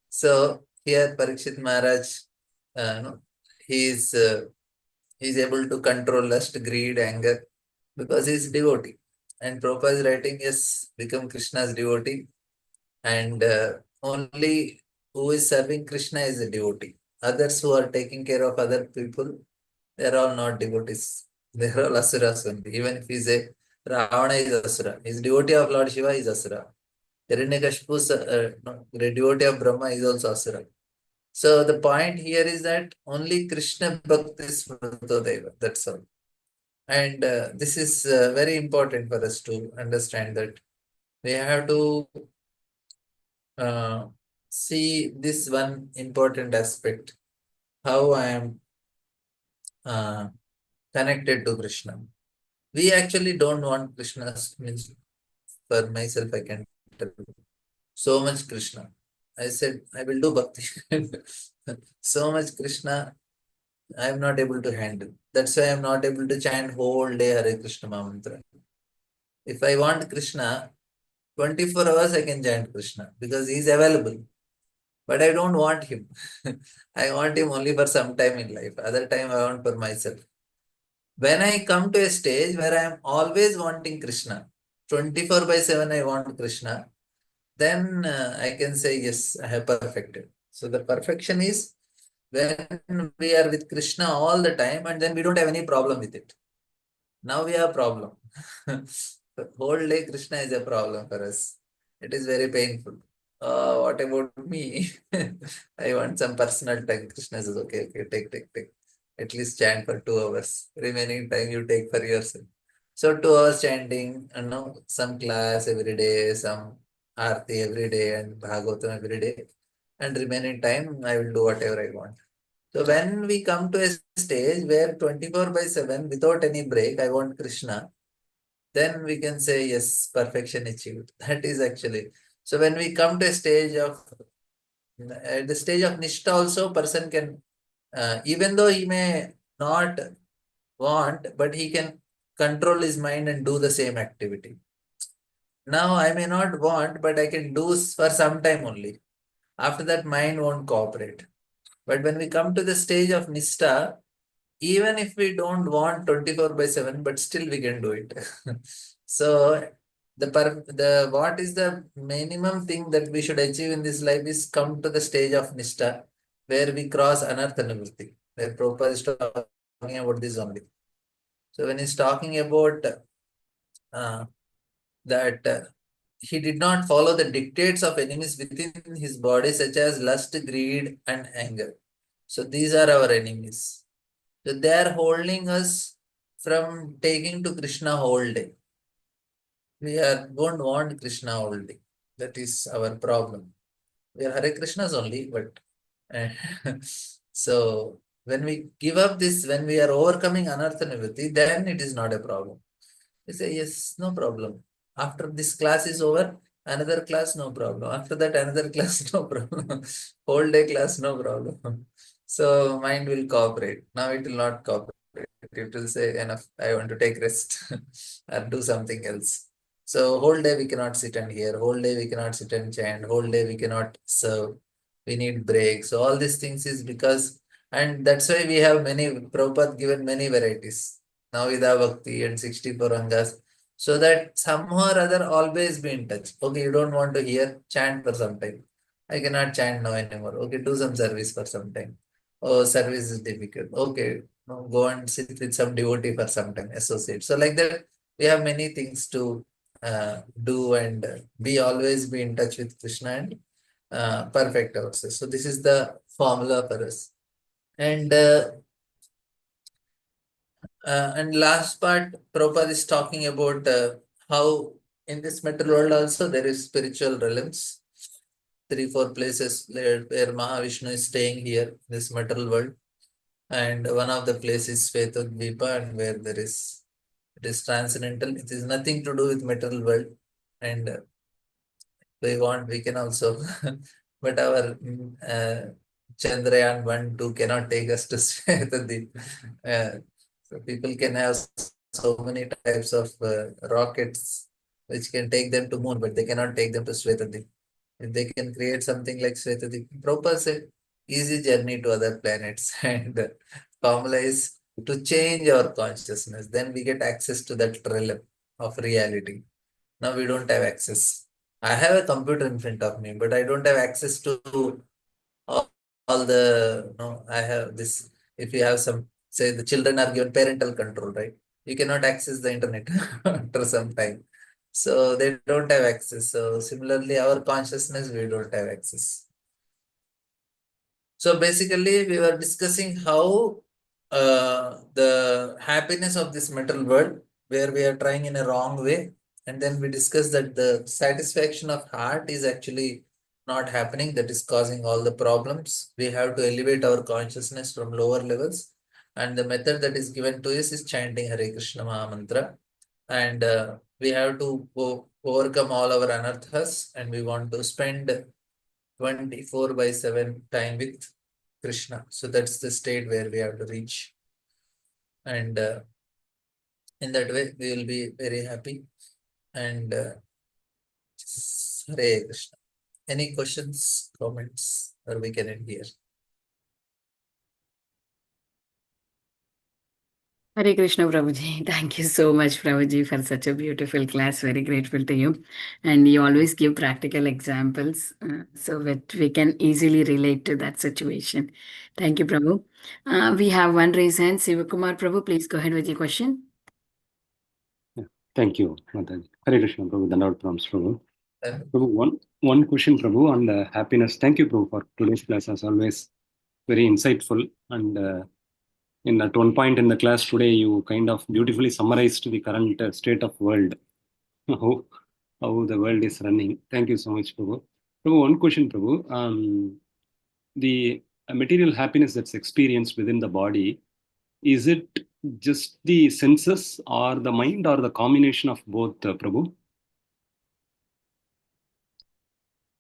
So here Parikshit Maharaj, he is able to control lust, greed, anger because he is devotee. And Prabhupada is writing, yes, become Krishna's devotee. And only who is serving Krishna is a devotee. Others who are taking care of other people, they are all not devotees. They are all asuras only. Even if he is a Ravana is asura. He is devotee of Lord Shiva is asura. Hiranyakashipu, devotee of Brahma is also asura. So the point here is that only Krishna Bhakti is Smrutodeva. That's all. And this is very important for us to understand that we have to see this one important aspect, how I am connected to Krishna. We actually don't want Krishna, means for myself I can tell you, so much Krishna. I said, I will do Bhakti. So much Krishna, I am not able to handle. That's why I am not able to chant whole day Hare Krishna Mantra. If I want Krishna, 24 hours I can chant Krishna because he is available. But I don't want him. I want him only for some time in life. Other time I want for myself. When I come to a stage where I am always wanting Krishna, 24/7 I want Krishna, then I can say, yes, I have perfected. So the perfection is when we are with Krishna all the time and then we don't have any problem with it. Now we have a problem. The whole day Krishna is a problem for us. It is very painful. What about me? I want some personal time. Krishna says, okay, take. At least chant for 2 hours. Remaining time you take for yourself. So 2 hours chanting, some class every day, some Aarti every day and Bhagavatam every day, and remaining time I will do whatever I want. So when we come to a stage where 24/7 without any break, I want Krishna, then we can say yes, perfection achieved. That is actually. So when we come to a stage of, at the stage of Nishtha also, person can, even though he may not want, but he can control his mind and do the same activity. Now I may not want, but I can do for some time only. After that, mind won't cooperate. But when we come to the stage of Nishtha, even if we don't want 24/7, but still we can do it. So the what is the minimum thing that we should achieve in this life is come to the stage of Nishtha, where we cross Anartha Nivritti, where Prabhupada is talking about this only. So when he's talking about that he did not follow the dictates of enemies within his body, such as lust, greed, and anger. So these are our enemies. So they are holding us from taking to Krishna whole day. We don't want Krishna whole day. That is our problem. We are Hare Krishnas only, but so when we give up this, when we are overcoming Anartha Nivritti, then it is not a problem. We say, yes, no problem. After this class is over, another class, no problem. After that, another class, no problem. Whole day class, no problem. So mind will cooperate. Now it will not cooperate. It will say, enough, I want to take rest or do something else. So whole day we cannot sit and hear. Whole day we cannot sit and chant. Whole day we cannot serve. We need breaks. So all these things is because, and that's why we have many, Prabhupada given many varieties. Navida Bhakti and 64 Angas, so that somehow or other always be in touch. Okay, you don't want to hear, chant for some time. I cannot chant now anymore. Okay, do some service for some time. Oh, service is difficult. Okay, no, go and sit with some devotee for some time, associate. So like that, we have many things to do and always be in touch with Krishna and perfect ourselves. So this is the formula for us. And last part, Prabhupada is talking about how in this material world also there is spiritual realms. 3-4 places where Mahavishnu is staying here, this material world. And one of the places is Svetadvipa, and where it is transcendental. It is nothing to do with material world. And we can also, but our Chandrayaan 1-2 cannot take us to Svetadvipa. So people can have so many types of rockets which can take them to moon, but they cannot take them to Svetadip. If they can create something like Svetadip, Prabhupada said, easy journey to other planets. And the formula is to change our consciousness. Then we get access to that realm of reality. Now we don't have access. I have a computer in front of me, but I don't have access to all the, I have this, if you have some, say the children are given parental control, right? You cannot access the internet after some time. So they don't have access. So similarly, our consciousness, we don't have access. So basically, we were discussing how the happiness of this material world, where we are trying in a wrong way. And then we discussed that the satisfaction of heart is actually not happening. That is causing all the problems. We have to elevate our consciousness from lower levels. And the method that is given to us is chanting Hare Krishna Maha Mantra. And we have to overcome all our anarthas, and we want to spend 24/7 time with Krishna. So that's the state where we have to reach. And in that way, we will be very happy. And Hare Krishna. Any questions, comments, or we can end here?
Hare Krishna, Prabhuji. Thank you so much, Prabhuji, for such a beautiful class. Very grateful to you. And you always give practical examples so that we can easily relate to that situation. Thank you, Prabhu. We have one raised hand. Sivakumar, Prabhu, please go ahead with your question.
Thank you, Mataji. Hare Krishna, Prabhu. Dandavad pranams, Prabhu. Prabhu, one question, Prabhu, on the happiness. Thank you, Prabhu, for today's class. As always, very insightful. And at one point in the class today, you kind of beautifully summarized the current state of world. how the world is running. Thank you so much, Prabhu. Prabhu, one question, Prabhu. The material happiness that's experienced within the body, is it just the senses or the mind or the combination of both, Prabhu?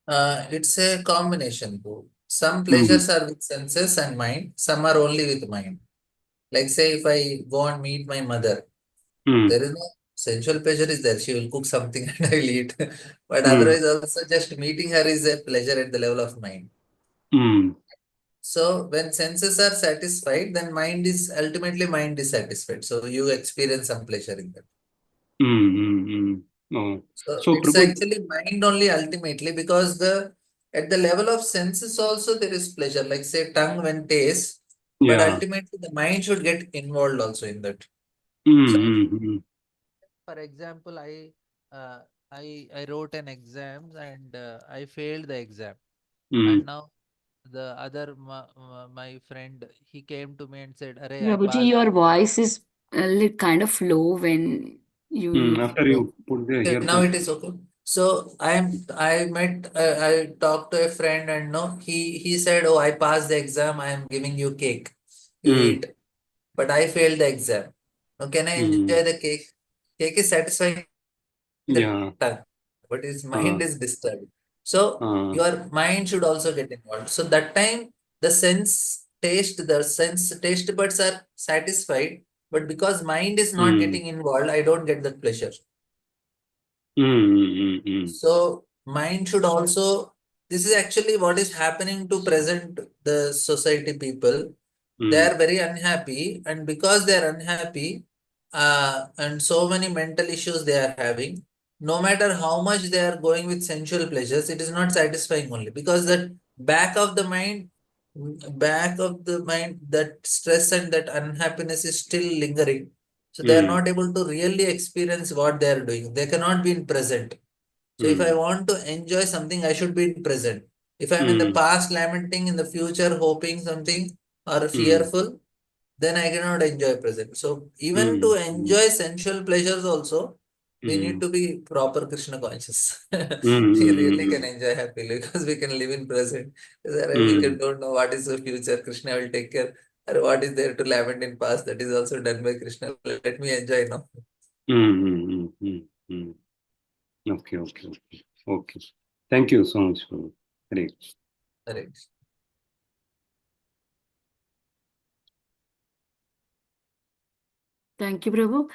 It's a combination, bro. Some pleasures are with senses and mind, some are only with mind. Like say if I go and meet my mother, there is no sensual pleasure is there. She will cook something and I will eat. But otherwise also just meeting her is a pleasure at the level of mind. So when senses are satisfied, then mind is satisfied. So you experience some pleasure in that. So it's
Prabhu,
actually mind only ultimately, because at the level of senses also there is pleasure. Like say tongue when tastes, but ultimately the mind should get involved also in that. So, for example, I wrote an exam and I failed the exam, and now the other my friend, he came to me and said, "Arey, I
Prabhuji,
passed."
your voice is kind of low when you use.
after you put the
Okay, now
earphone.
it is okay. So I talked to a friend, and no, he said, "Oh, I passed the exam. I am giving you cake. You eat." But I failed the exam. Now can I enjoy the cake? Cake is satisfying the tongue, but his mind is disturbed. So your mind should also get involved. So that time the sense taste buds are satisfied, but because mind is not getting involved, I don't get that pleasure. So mind should also, this is actually what is happening to present the society people. They are very unhappy, and because they are unhappy, and so many mental issues they are having, no matter how much they are going with sensual pleasures, it is not satisfying only because that back of the mind, that stress and that unhappiness is still lingering. So they are not able to really experience what they are doing. They cannot be in present. So if I want to enjoy something, I should be in present. If I'm in the past lamenting, in the future hoping something or fearful, then I cannot enjoy present. So even to enjoy sensual pleasures also, we need to be proper Krishna conscious. We really can enjoy happily because we can live in present. Don't know what is the future. Krishna will take care. Or what is there to lament in past, that is also done by Krishna. Let me enjoy now.
Okay. Thank you so much. Great.
Correct.
Thank you, Prabhu.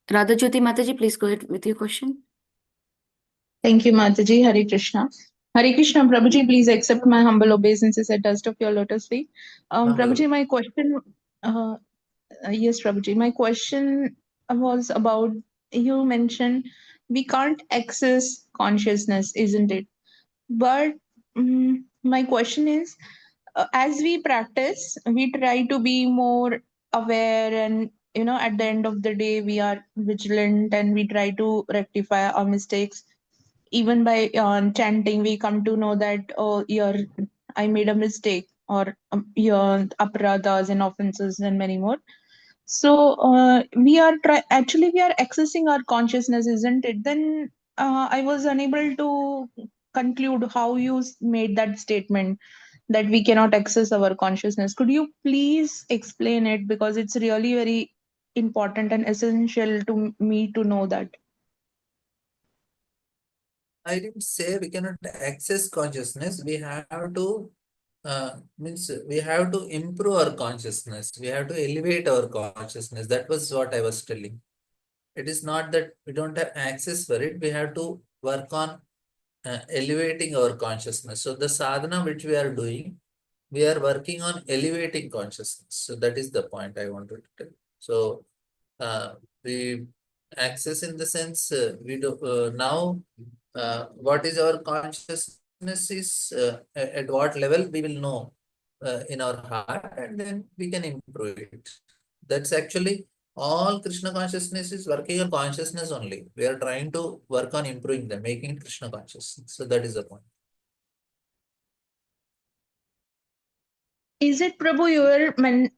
Radha Jyoti Mataji, please go ahead with your question.
Thank you, Mataji. Hare Krishna. Hare Krishna, Prabhuji, please accept my humble obeisances at dust of your lotus feet. Prabhuji, my question, yes, Prabhuji, my question was about, you mentioned we can't access consciousness, isn't it? But my question is, as we practice, we try to be more aware, and at the end of the day, we are vigilant and we try to rectify our mistakes. Even by chanting, we come to know that, oh, I made a mistake, or your aparadas and offenses and many more. So actually we are accessing our consciousness, isn't it? Then I was unable to conclude how you made that statement that we cannot access our consciousness. Could you please explain it, because it's really very important and essential to me to know that.
I didn't say we cannot access consciousness. We have to we have to improve our consciousness. We have to elevate our consciousness. That was what I was telling. It is not that we don't have access for it. We have to work on elevating our consciousness. So the sadhana which we are doing, we are working on elevating consciousness. So that is the point I wanted to tell. So we access in the sense we do now. What is our consciousness is at what level we will know in our heart, and then we can improve it. That's actually all Krishna consciousness is working on consciousness only. We are trying to work on improving them, making it Krishna conscious. So that is the point.
Is it, Prabhu,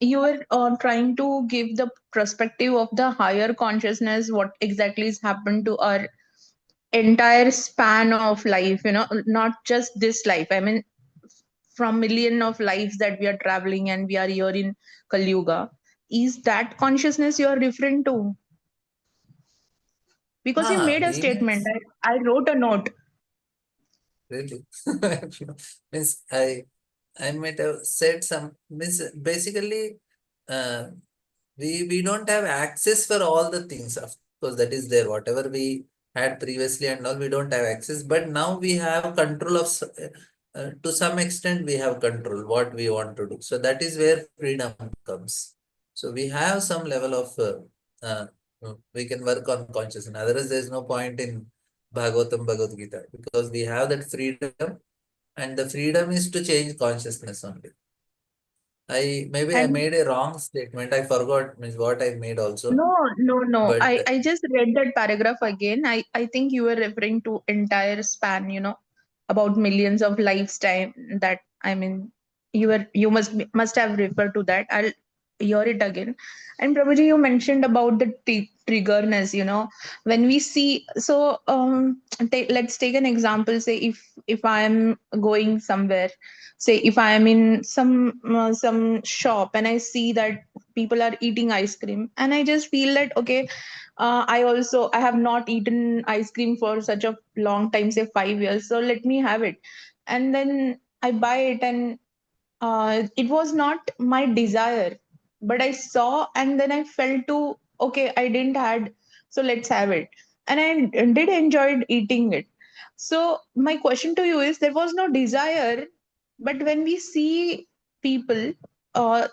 you were trying to give the perspective of the higher consciousness, what exactly has happened to our entire span of life, not just this life. I mean, from million of lives that we are traveling and we are here in Kali Yuga. Is that consciousness you are referring to? Because you made a
We mean
statement. I wrote a note.
really. Means I might have said some means basically we don't have access for all the things. Of course, that is there. Whatever we had previously and all, we don't have access. But now we have control of to some extent we have control what we want to do. So that is where freedom comes. So we have some level of we can work on consciousness. Otherwise, there is no point in Bhagavatam, Bhagavad Gita, because we have that freedom, and the freedom is to change consciousness only. Maybe I
And
made a wrong statement. I forgot means what I made also.
no.
But
I just read that paragraph again. I think you were referring to entire span, about millions of lifetime. That, I mean, you must have referred to that. I'll hear it again. And Prabhuji, you mentioned about the triggerness, when we see. So let's take an example. Say if I am going somewhere, say if I am in some shop and I see that people are eating ice cream, and I just feel that, okay, I have not eaten ice cream for such a long time, say 5 years, so let me have it. And then I buy it, and it was not my desire, but I saw and then I felt to, okay, I didn't had, so let's have it. And I did enjoyed eating it. So my question to you is, there was no desire, but when we see people,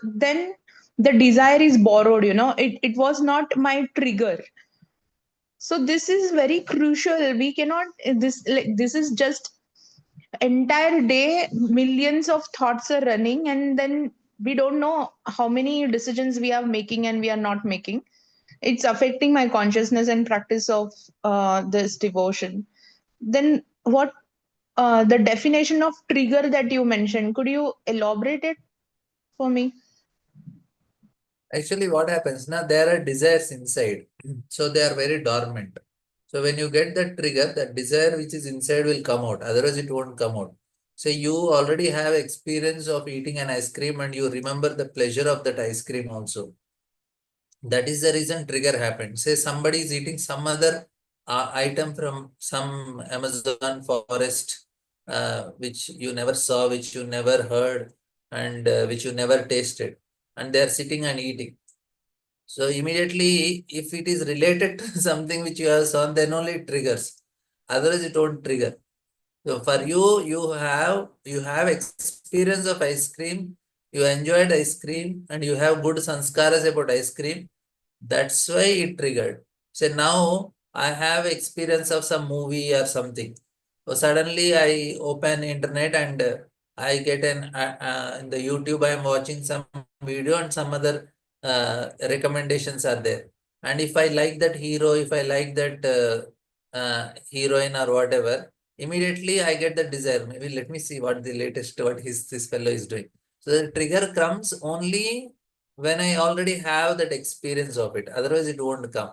then the desire is borrowed, it was not my trigger. So this is very crucial. We cannot, this is just entire day, millions of thoughts are running, and then we don't know how many decisions we are making and we are not making. It's affecting my consciousness and practice of this devotion. Then what, the definition of trigger that you mentioned, could you elaborate it for me?
actually, what happens now? There are desires inside, so they are very dormant. So when you get that trigger, that desire which is inside will come out. Otherwise, it won't come out. So you already have experience of eating an ice cream, and you remember the pleasure of that ice cream also. That is the reason trigger happened. Say somebody is eating some other item from some Amazon forest, which you never saw, which you never heard, and which you never tasted, and they are sitting and eating. So immediately, if it is related to something which you have seen, then only it triggers. Otherwise, it won't trigger. So for you, you have experience of ice cream. You enjoyed ice cream, and you have good sanskaras about ice cream. That's why it triggered. So now I have experience of some movie or something. So suddenly I open internet and I get in the YouTube. I am watching some video and some other recommendations are there. And if I like that hero, if I like that heroine or whatever, immediately I get the desire. Maybe let me see what the latest what this fellow is doing. So the trigger comes only when I already have that experience of it. Otherwise, it won't come.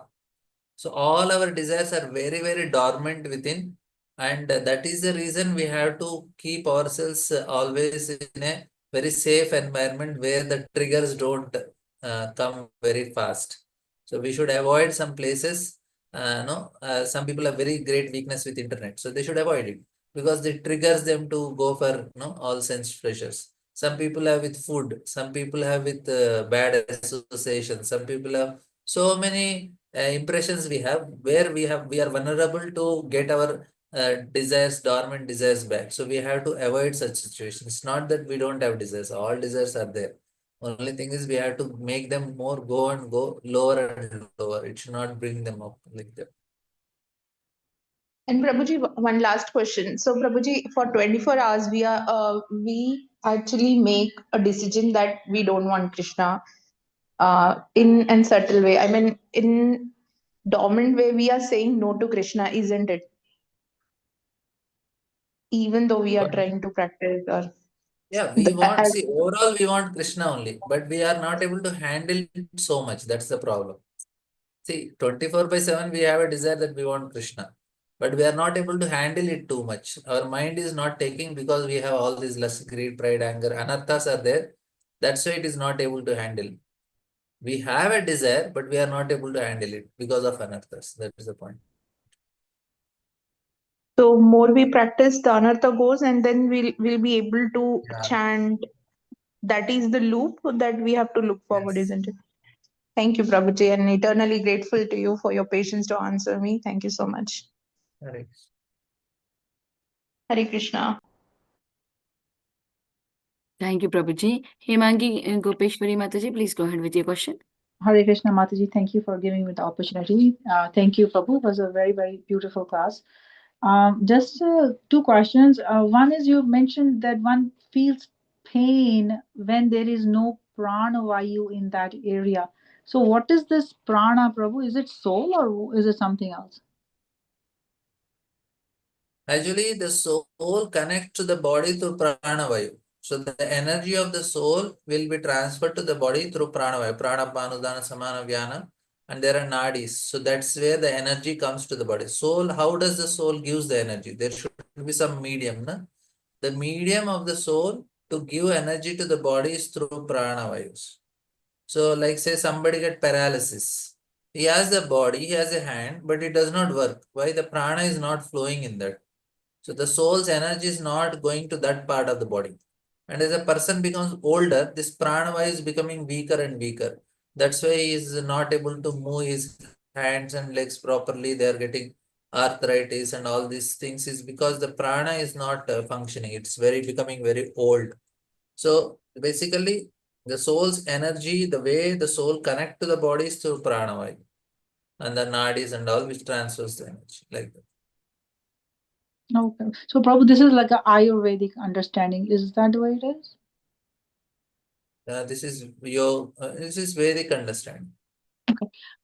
So all our desires are very, very dormant within. And that is the reason we have to keep ourselves always in a very safe environment where the triggers don't come very fast. So we should avoid some places. Some people have very great weakness with internet. So they should avoid it because it triggers them to go for all sense pleasures. Some people have with food. Some people have with bad associations. Some people have so many impressions we have where we are vulnerable to get our dormant desires back. So we have to avoid such situations. It's not that we don't have desires. All desires are there. Only thing is we have to make them more go lower and lower. It should not bring them up like that.
And Prabhuji, one last question. So Prabhuji, for 24 hours, we actually make a decision that we don't want Krishna in a subtle way. I mean, in dormant way, we are saying no to Krishna, isn't it? Even though we are
But
trying to practice or
Yeah, we want, see, overall we want Krishna only, but we are not able to handle it so much. That's the problem. See, 24/7 we have a desire that we want Krishna, but we are not able to handle it too much. Our mind is not taking because we have all these lust, greed, pride, anger, anarthas are there. That's why it is not able to handle. We have a desire, but we are not able to handle it because of anarthas. That is the point.
So more we practice, the anartha goes, and then we'll be able to chant. That is the loop that we have to look forward,
Yes.
isn't it? Thank you, Prabhuji, and eternally grateful to you for your patience to answer me. Thank you so much.
Correct.
Hare Krishna.
Thank you, Prabhuji. Hemangi Gopeshwari Mataji, please go ahead with your question.
Hare Krishna Mataji, thank you for giving me the opportunity. Thank you, Prabhu. It was a very, very beautiful class. Just two questions. One is you mentioned that one feels pain when there is no prana vayu in that area. So what is this prana, Prabhu? Is it soul or is it something else?
Actually, the soul connects to the body through pranavayu. So the energy of the soul will be transferred to the body through pranavayu. Prana, panudana, samana, vyana. And there are nadis. So that's where the energy comes to the body. Soul, how does the soul gives the energy? There should be some medium. Na? The medium of the soul to give energy to the body is through pranavayus. So like say somebody get paralysis. He has the body, he has a hand, but it does not work. Why? The prana is not flowing in that. So the soul's energy is not going to that part of the body. And as a person becomes older, this pranavaya is becoming weaker and weaker. That's why he is not able to move his hands and legs properly. They are getting arthritis and all these things is because the prana is not functioning. It's becoming very old. So basically, the soul's energy, the way the soul connect to the body is through pranavaya. And the nadis and all which transfers the energy like that.
Okay. So Prabhu, this is like an Ayurvedic understanding. Is that the way it is?
This is Vedic understanding.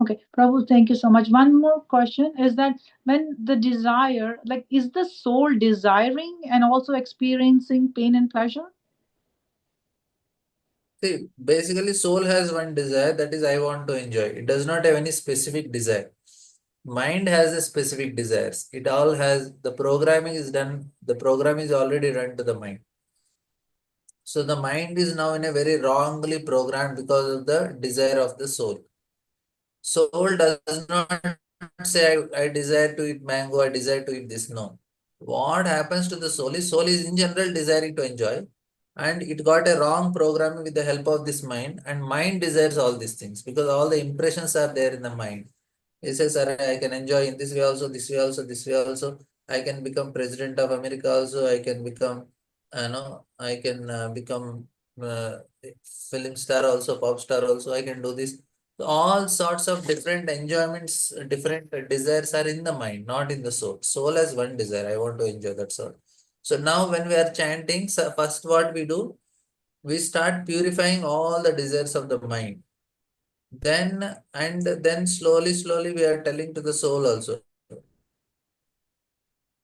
Okay, Prabhu, thank you so much. One more question is that when the desire, like, is the soul desiring and also experiencing pain and pleasure?
See, basically soul has one desire, that is I want to enjoy. It does not have any specific desire. Mind has a specific desires. It all has, the programming is done, the program is already run to the mind. So the mind is now in a very wrongly programmed because of the desire of the soul. Soul does not say, I desire to eat mango, I desire to eat this. No. What happens to the soul is in general desiring to enjoy, and it got a wrong programming with the help of this mind, and mind desires all these things because all the impressions are there in the mind. It says, I can enjoy in this way also, this way also, this way also. I can become president of America also. I can become, I can become film star also, pop star also. I can do this. So all sorts of different enjoyments, different desires are in the mind, not in the soul. Soul has one desire. I want to enjoy, that's all. So now when we are chanting, so first what we do, we start purifying all the desires of the mind. Then slowly we are telling to the soul also.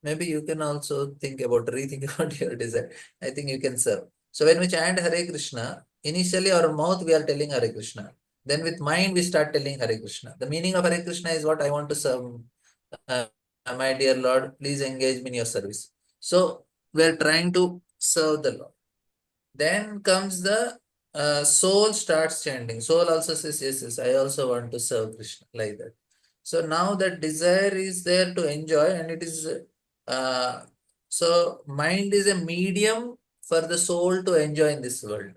Maybe you can also rethink about your desire. I think you can serve. So when we chant Hare Krishna, initially our mouth we are telling Hare Krishna. Then with mind we start telling Hare Krishna. The meaning of Hare Krishna is what I want to serve. My dear Lord, please engage me in your service. So we are trying to serve the Lord. Then comes the soul starts chanting. Soul also says, yes, I also want to serve Krishna, like that. So now that desire is there to enjoy, and it is, so mind is a medium for the soul to enjoy in this world.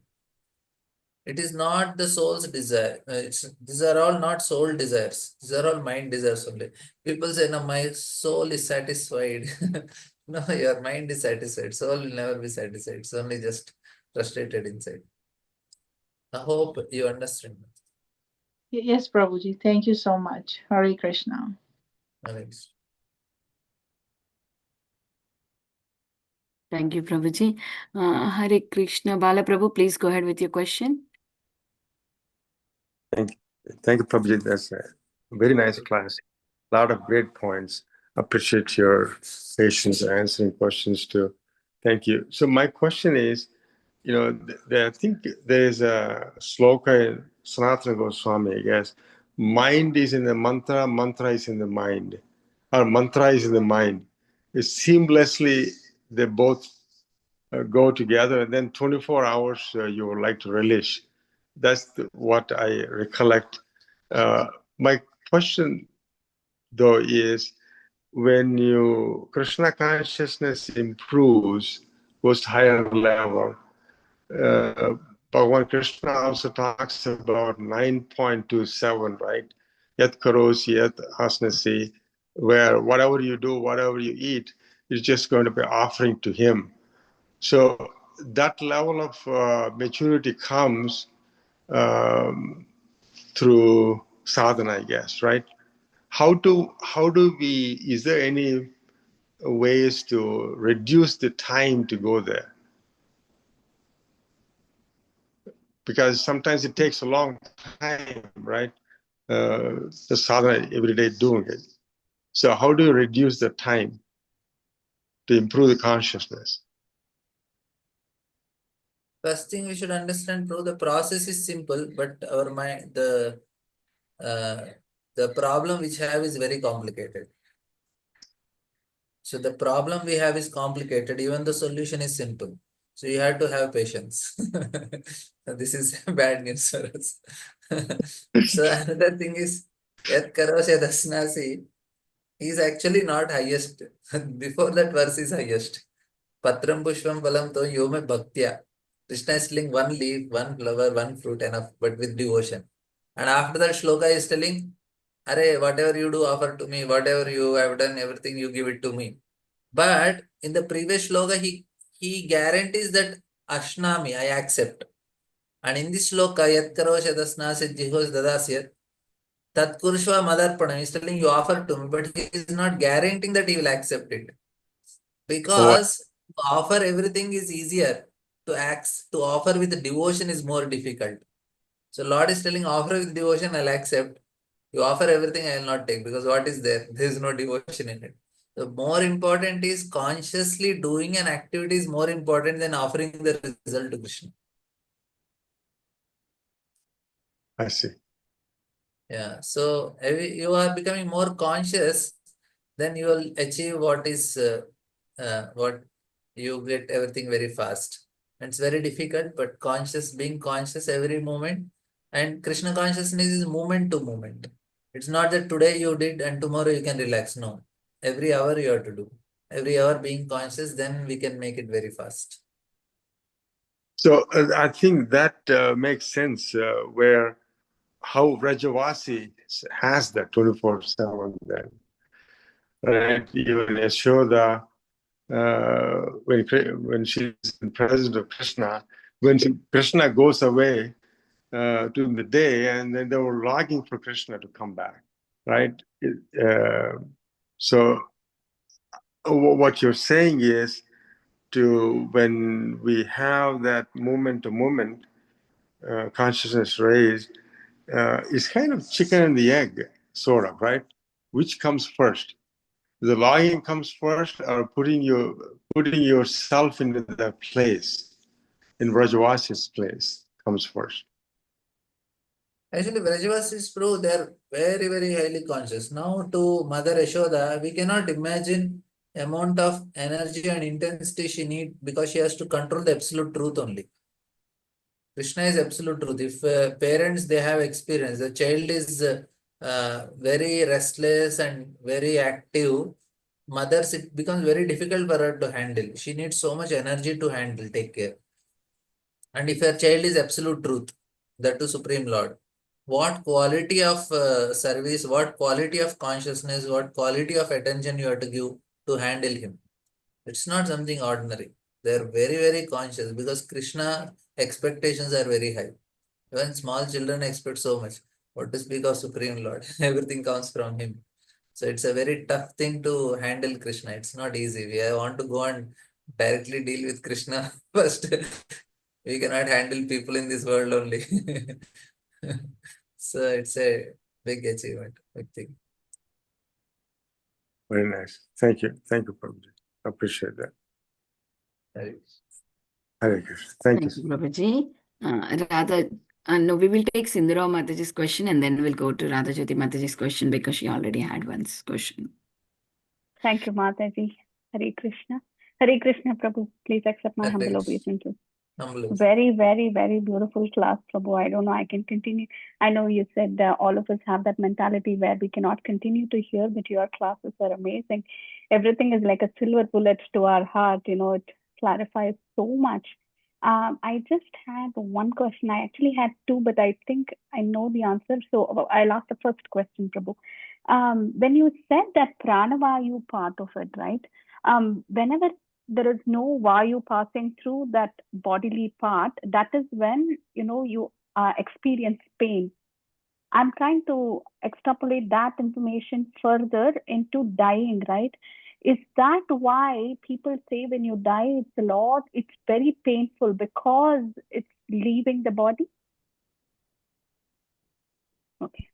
It is not the soul's desire. These are all not soul desires. These are all mind desires only. People say, no, my soul is satisfied. No, your mind is satisfied. Soul will never be satisfied. It's only just frustrated inside. I hope you understand.
Yes, Prabhuji. Thank you so much. Hare Krishna.
Alex.
Thank you, Prabhuji. Hare Krishna. Bala Prabhu, please go ahead with your question.
Thank you, Prabhuji. That's a very nice class. A lot of great points. Appreciate your patience answering questions too. Thank you. So my question is, I think there is a sloka in Sanatana Goswami, I guess. Mind is in the mantra, mantra is in the mind, or mantra is in the mind. It's seamlessly, they both go together, and then 24 hours you would like to relish. That's what I recollect. My question, though, is when Krishna consciousness improves, goes to higher level, Bhagavan Krishna also talks about 9.27, right? Yat karosi, yat asnasi, where whatever you do, whatever you eat, is just going to be offering to him. So that level of maturity comes through sadhana, I guess, right? How do we, is there any ways to reduce the time to go there? Because sometimes it takes a long time, right? The sadhana every day doing it. So how do you reduce the time to improve the consciousness?
First thing we should understand, bro, the process is simple, but our mind, the problem which have is very complicated. So the problem we have is complicated, even the solution is simple. So you have to have patience. This is bad news for us. So another thing is, Yat Karosya Dasnasi is actually not highest. Before that verse is highest. Patram Pushpam Balam To Yome Bhaktya. Krishna is telling one leaf, one flower, one fruit, enough, but with devotion. And after that, Shloka is telling, Are, whatever you do, offer to me, whatever you have done, everything you give it to me. But in the previous shloka, he guarantees that Ashnami, I accept. And in this shloka, Yat Karosya Dasnasi Jihos Dadasyat, Tat Kurshva Madarpanam, he's telling you offer to me, but he is not guaranteeing that he will accept it. Because to offer everything is easier. To offer with devotion is more difficult. So Lord is telling, offer with devotion, I'll accept. You offer everything, I will not take, because what is there? There is no devotion in it. The more important is consciously doing an activity is more important than offering the result to Krishna.
I see.
Yeah. So if you are becoming more conscious, then you will achieve what you get everything very fast. And it's very difficult, but being conscious every moment. And Krishna consciousness is moment to moment. It's not that today you did and tomorrow you can relax. No. Every hour you have to do. Every hour being conscious, then we can make it very fast.
So I think that makes sense where how Rajavasi has that 24/7 then. Right? Even Yashoda, when she's in presence of Krishna, Krishna goes away during the day, and then they were longing for Krishna to come back, right? So what you're saying is when we have that moment to moment consciousness raised, it's kind of chicken and the egg, sort of, right? Which comes first? The longing comes first, or putting yourself into the place, in Vrajavasi's place, comes first?
Actually, Vrajavasis Prabhu, they are very, very highly conscious. Now to Mother Yashoda, we cannot imagine amount of energy and intensity she needs because she has to control the absolute truth only. Krishna is absolute truth. If parents, they have experience, the child is very restless and very active, mothers, it becomes very difficult for her to handle. She needs so much energy to handle, take care. And if your child is absolute truth, that to Supreme Lord, what quality of service, what quality of consciousness, what quality of attention you have to give to handle him. It's not something ordinary. They are very, very conscious because Krishna expectations are very high. Even small children expect so much. What to speak of Supreme Lord? Everything comes from him. So it's a very tough thing to handle Krishna. It's not easy. We want to go and directly deal with Krishna first. We cannot handle people in this world only. So it's a big achievement, big thing.
Very nice. Thank you. Thank you, Prabhuji. I appreciate that.
Right.
Hare Krishna. Thank you.
Thank you, Prabhuji. Radha, no, we will take Sindhura Mataji's question and then we'll go to Radha Jyoti Mataji's question because she already had one question.
Thank you, Mataji. Hare Krishna. Hare Krishna, Prabhu. Please accept my humble obeisances. Very, very, very beautiful class, Prabhu. I don't know, I can continue. I know you said all of us have that mentality where we cannot continue to hear, but your classes are amazing. Everything is like a silver bullet to our heart. You know, it clarifies so much. I just had one question. I actually had two, but I think I know the answer. So I'll ask the first question, Prabhu. When you said that pranavayu part of it, right? Whenever there is no vayu passing through that bodily part, that is when, you know, you experience pain. I'm trying to extrapolate that information further into dying, right? Is that why people say when you die, it's very painful because it's leaving the body? Okay.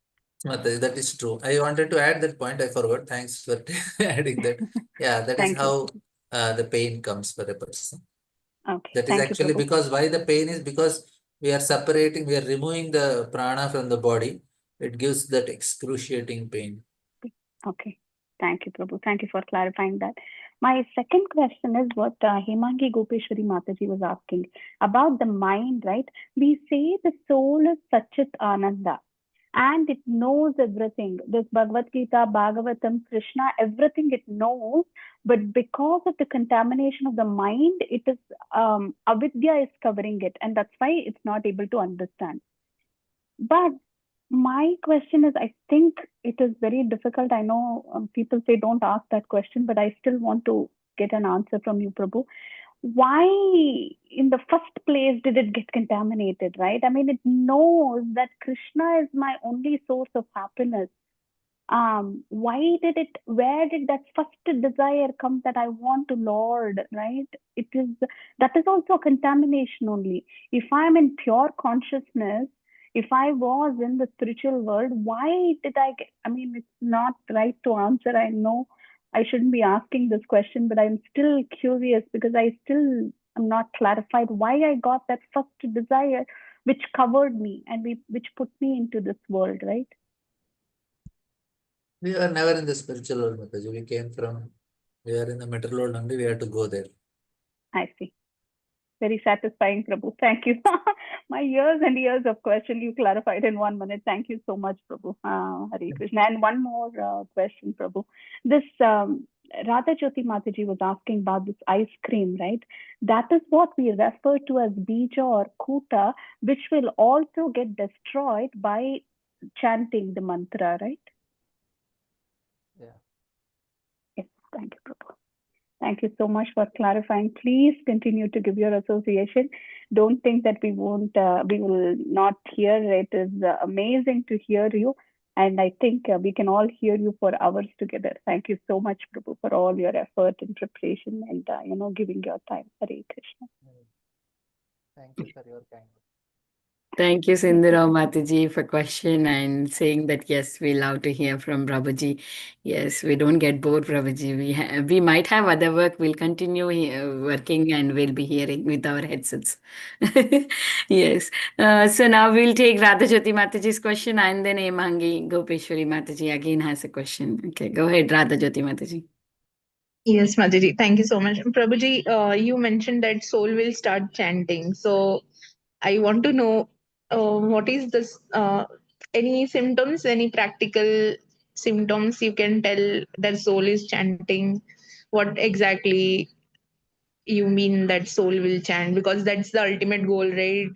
Mataji, that is true. I wanted to add that point. I forgot. Thanks for adding that. Yeah, that is how the pain comes for a person.
Okay.
That is actually because why the pain is because we are separating, we are removing the prana from the body. It gives that excruciating pain.
Okay. Thank you, Prabhu. Thank you for clarifying that. My second question is what Hemangi Gopeshwari Mataji was asking about the mind, right? We say the soul is Satchit Ananda and it knows everything. This Bhagavad Gita, Bhagavatam, Krishna, everything it knows, but because of the contamination of the mind, it is avidya is covering it, and that's why it's not able to understand. But my question is, I think it is very difficult. I know people say don't ask that question, but I still want to get an answer from you, Prabhu. Why in the first place did it get contaminated, right? I mean, it knows that Krishna is my only source of happiness. Where did that first desire come that I want to Lord, right? That is also a contamination only. If I'm in pure consciousness, if I was in the spiritual world, why did I mean, it's not right to answer. I know I shouldn't be asking this question, but I'm still curious because I still am not clarified why I got that first desire which covered me and which put me into this world, right?
We were never in the spiritual world, Mataji. We are in the material world only. We have to go there.
I see. Very satisfying, Prabhu. Thank you. My years and years of question you clarified in 1 minute. Thank you so much, Prabhu. Hare Krishna. And one more question, Prabhu. This Radha Jyoti Mataji was asking about this ice cream, right? That is what we refer to as bija or kuta, which will also get destroyed by chanting the mantra, right?
Yeah.
Yes, thank you, Prabhu. Thank you so much for clarifying. Please continue to give your association. Don't think that we will not hear. It is amazing to hear you. And I think we can all hear you for hours together. Thank you so much, Prabhu, for all your effort and preparation and, giving your time. Hare Krishna.
Thank you for your kindness.
Thank you, Sindhura Mataji, for question and saying that, yes, we love to hear from Prabhuji. Yes, we don't get bored, Prabhuji. We might have other work. We'll continue working and we'll be hearing with our headsets. Yes. So now we'll take Radha Jyoti Mataji's question and then Hemangi Gopeshwari Mataji again has a question. Okay, go ahead, Radha Jyoti Mataji.
Yes, Mataji, thank you so much. Prabhuji, you mentioned that soul will start chanting. So I want to know what is this, any symptoms, any practical symptoms you can tell that soul is chanting? What exactly you mean that soul will chant? Because that's the ultimate goal, right?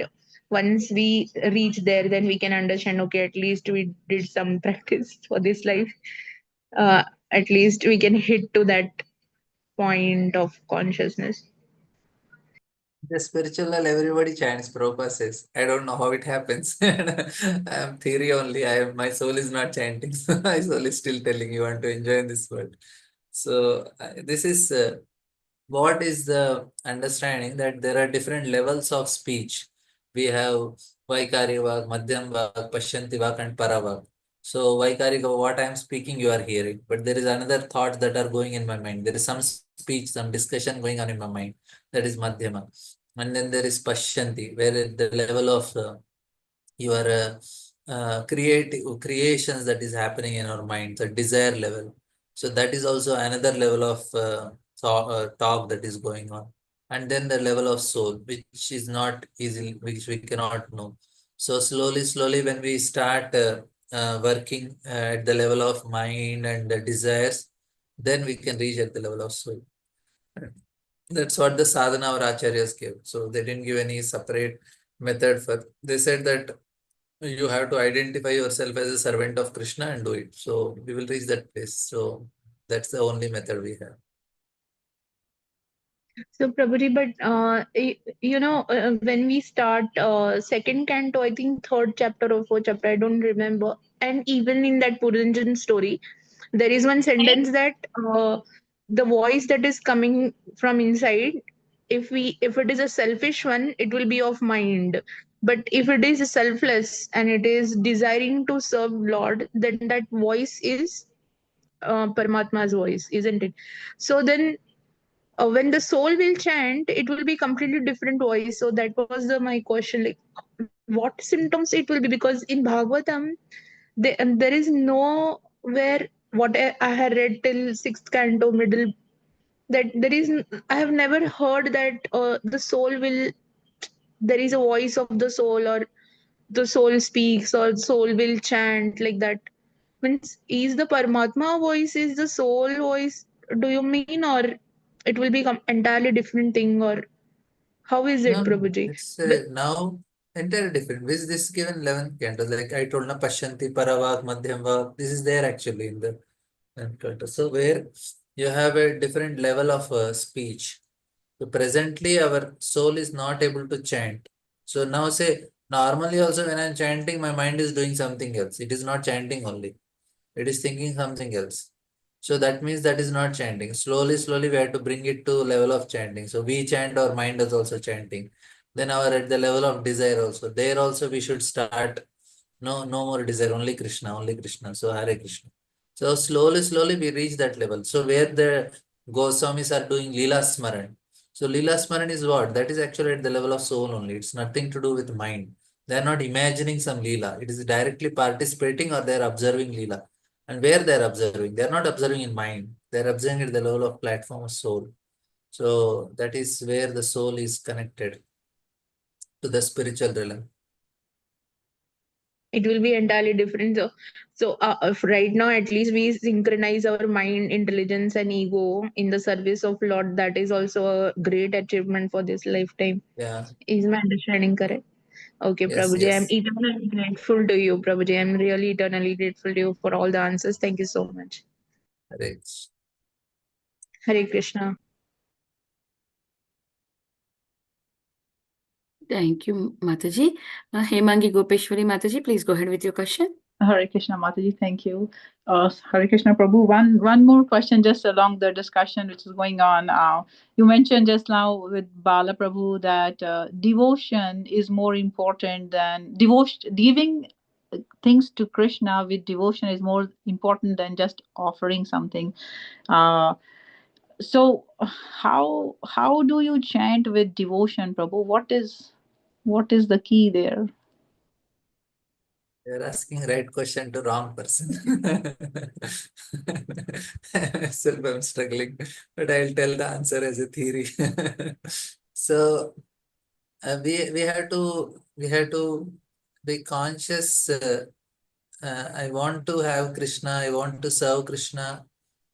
Once we reach there, then we can understand, okay, at least we did some practice for this life. At least we can hit to that point of consciousness.
The spiritual level, everybody chants, Prabhupada says. I don't know how it happens. I am theory only. My soul is not chanting. My soul is still telling you want to enjoy this world. So this is what is the understanding that there are different levels of speech. We have Vaikari Vak, Madhyam Vak, Pashyanti Vak and Paravak. So Vaikarika, what I am speaking, you are hearing. But there is another thoughts that are going in my mind. There is some speech, some discussion going on in my mind. That is Madhyama. And then there is Pashyanti, where at the level of your creations that is happening in our mind, the desire level. So that is also another level of talk that is going on. And then the level of soul, which is not easily, which we cannot know. So slowly, when we start working at the level of mind and the desires, then we can reach at the level of soul. That's what the sadhana our acharyas gave. So they didn't give any separate method for. They said that you have to identify yourself as a servant of Krishna and do it. So we will reach that place. So that's the only method we have.
So, Prabhuji, but when we start second canto, I think third chapter or fourth chapter, I don't remember. And even in that Puranjan story, there is one sentence that the voice that is coming from inside, if it is a selfish one, it will be of mind. But if it is selfless and it is desiring to serve Lord, then that voice is Paramatma's voice, isn't it? So then when the soul will chant, it will be completely different voice. So that was my question, like what symptoms it will be, because in Bhagavatam there is no where what I had read till sixth canto middle, that there is I have never heard that the soul will, there is a voice of the soul, or the soul speaks, or soul will chant like that. Means is the Paramatma voice is the soul voice, do you mean, or it will be entirely different thing, or how is it,
No,
Prabhuji?
it's now entirely different. This is given 11th canto. Like I told, na Pashyanti, Paravak, Madhyam Vak. This is there actually in the 11th canto. So where you have a different level of speech. So presently our soul is not able to chant. So now say, normally also when I'm chanting, my mind is doing something else. It is not chanting only. It is thinking something else. So that means that is not chanting. Slowly, we have to bring it to level of chanting. So we chant, our mind is also chanting. Then our at the level of desire also. There also we should start. No more desire, only Krishna, only Krishna. So Hare Krishna. So slowly we reach that level. So where the Goswamis are doing Leela Smaran. So Leela Smaran is what? That is actually at the level of soul only. It's nothing to do with mind. They are not imagining some Leela. It is directly participating or they are observing Leela. And where they are observing, they are not observing in mind. They are observing at the level of platform of soul. So that is where the soul is connected to the spiritual realm.
It will be entirely different. So if right now at least we synchronize our mind, intelligence, and ego in the service of Lord, that is also a great achievement for this lifetime.
Yeah.
Is my understanding correct? Okay,
Yes,
Prabhuji, I'm
yes.
eternally grateful to you, Prabhuji. I'm really eternally grateful to you for all the answers. Thank you so much.
Hare
Hare Krishna.
Thank you, Mataji. Hemangi Gopeshwari Mataji, please go ahead with your question.
Hare Krishna, Mataji, thank you. Hare Krishna, Prabhu. One more question just along the discussion which is going on. You mentioned just now with Bala Prabhu that devotion is more important than devotion. Giving things to Krishna with devotion is more important than just offering something. So how do you chant with devotion, Prabhu? What is the key there?
You're asking right question to wrong person. Myself, I'm struggling, but I'll tell the answer as a theory. So we have to be conscious. I want to have Krishna. I want to serve Krishna,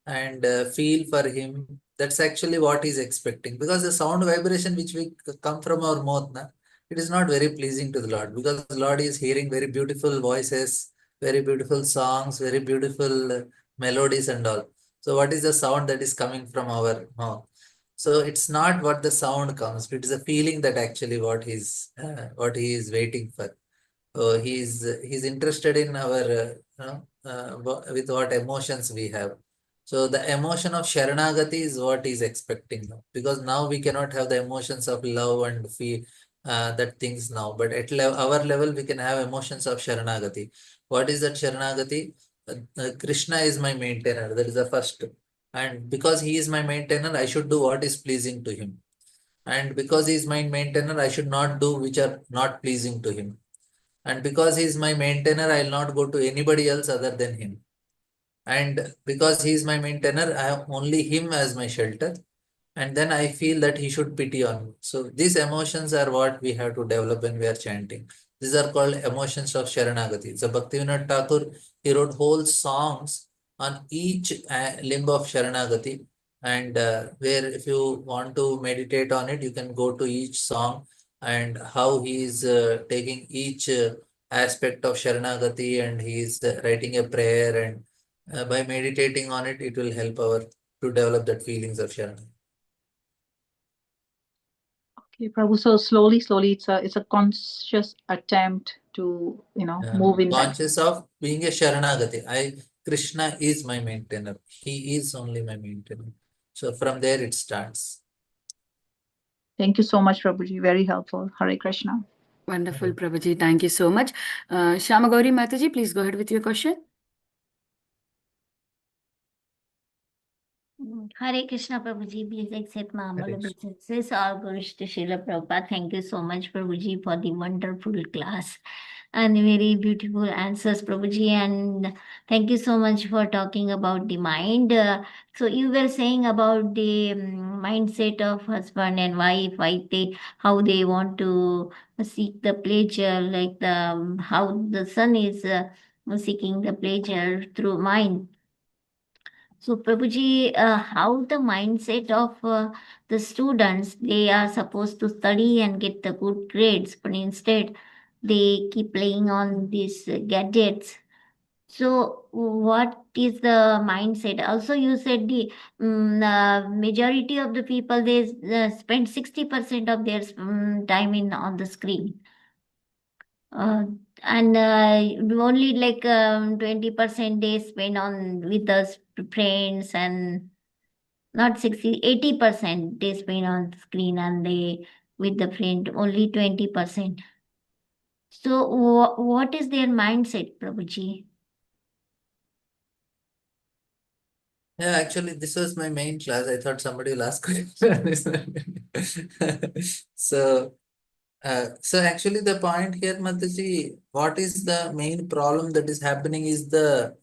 and feel for him. That's actually what he's expecting, because the sound vibration which we come from our mouth, na, it is not very pleasing to the Lord, because the Lord is hearing very beautiful voices, very beautiful songs, very beautiful melodies and all. So what is the sound that is coming from our mouth? So it's not what the sound comes, it is a feeling that actually what he is waiting for. He's interested in our with what emotions we have. So the emotion of Sharanagati is what he's expecting now, because now we cannot have the emotions of love and feel that things now. But at our level, we can have emotions of Sharanagati. What is that Sharanagati? Krishna is my maintainer. That is the first. And because he is my maintainer, I should do what is pleasing to him. And because he is my maintainer, I should not do which are not pleasing to him. And because he is my maintainer, I will not go to anybody else other than him. And because he is my maintainer, I have only him as my shelter. And then I feel that he should pity on me. So these emotions are what we have to develop when we are chanting. These are called emotions of Sharanagati. So Bhaktivinoda Thakur, he wrote whole songs on each limb of Sharanagati. And where if you want to meditate on it, you can go to each song and how he is taking each aspect of Sharanagati, and he is writing a prayer, and by meditating on it, it will help to develop that feelings of Sharanagati.
Okay, Prabhu. So slowly, it's a conscious attempt to move in that.
Conscious of being a Sharanagati. Krishna is my maintainer. He is only my maintainer. So from there it starts.
Thank you so much, Prabhuji. Very helpful. Hare Krishna.
Wonderful, Prabhuji. Thank you so much. Shamagauri Mataji, please go ahead with your question.
Hare Krishna, Prabhuji. Please accept my humble
Hare Krishna.
obeisances. All glories to Srila Prabhupada. Thank you so much, Prabhuji, for the wonderful class and very beautiful answers, Prabhuji. And thank you so much for talking about the mind. So you were saying about the mindset of husband and wife, how they want to seek the pleasure, like how the son is seeking the pleasure through mind. So, Prabhuji, how the mindset of the students, they are supposed to study and get the good grades, but instead they keep playing on these gadgets. So, what is the mindset? Also, you said the majority of the people, they spend 60% of their time on the screen. And only like 20% they spend on with us friends, and not 80% they spend on screen and they with the friend, only 20%. So what is their mindset, Prabhuji?
Yeah, actually, this was my main class. I thought somebody will ask question. So actually the point here, Mataji, what is the main problem that is happening is the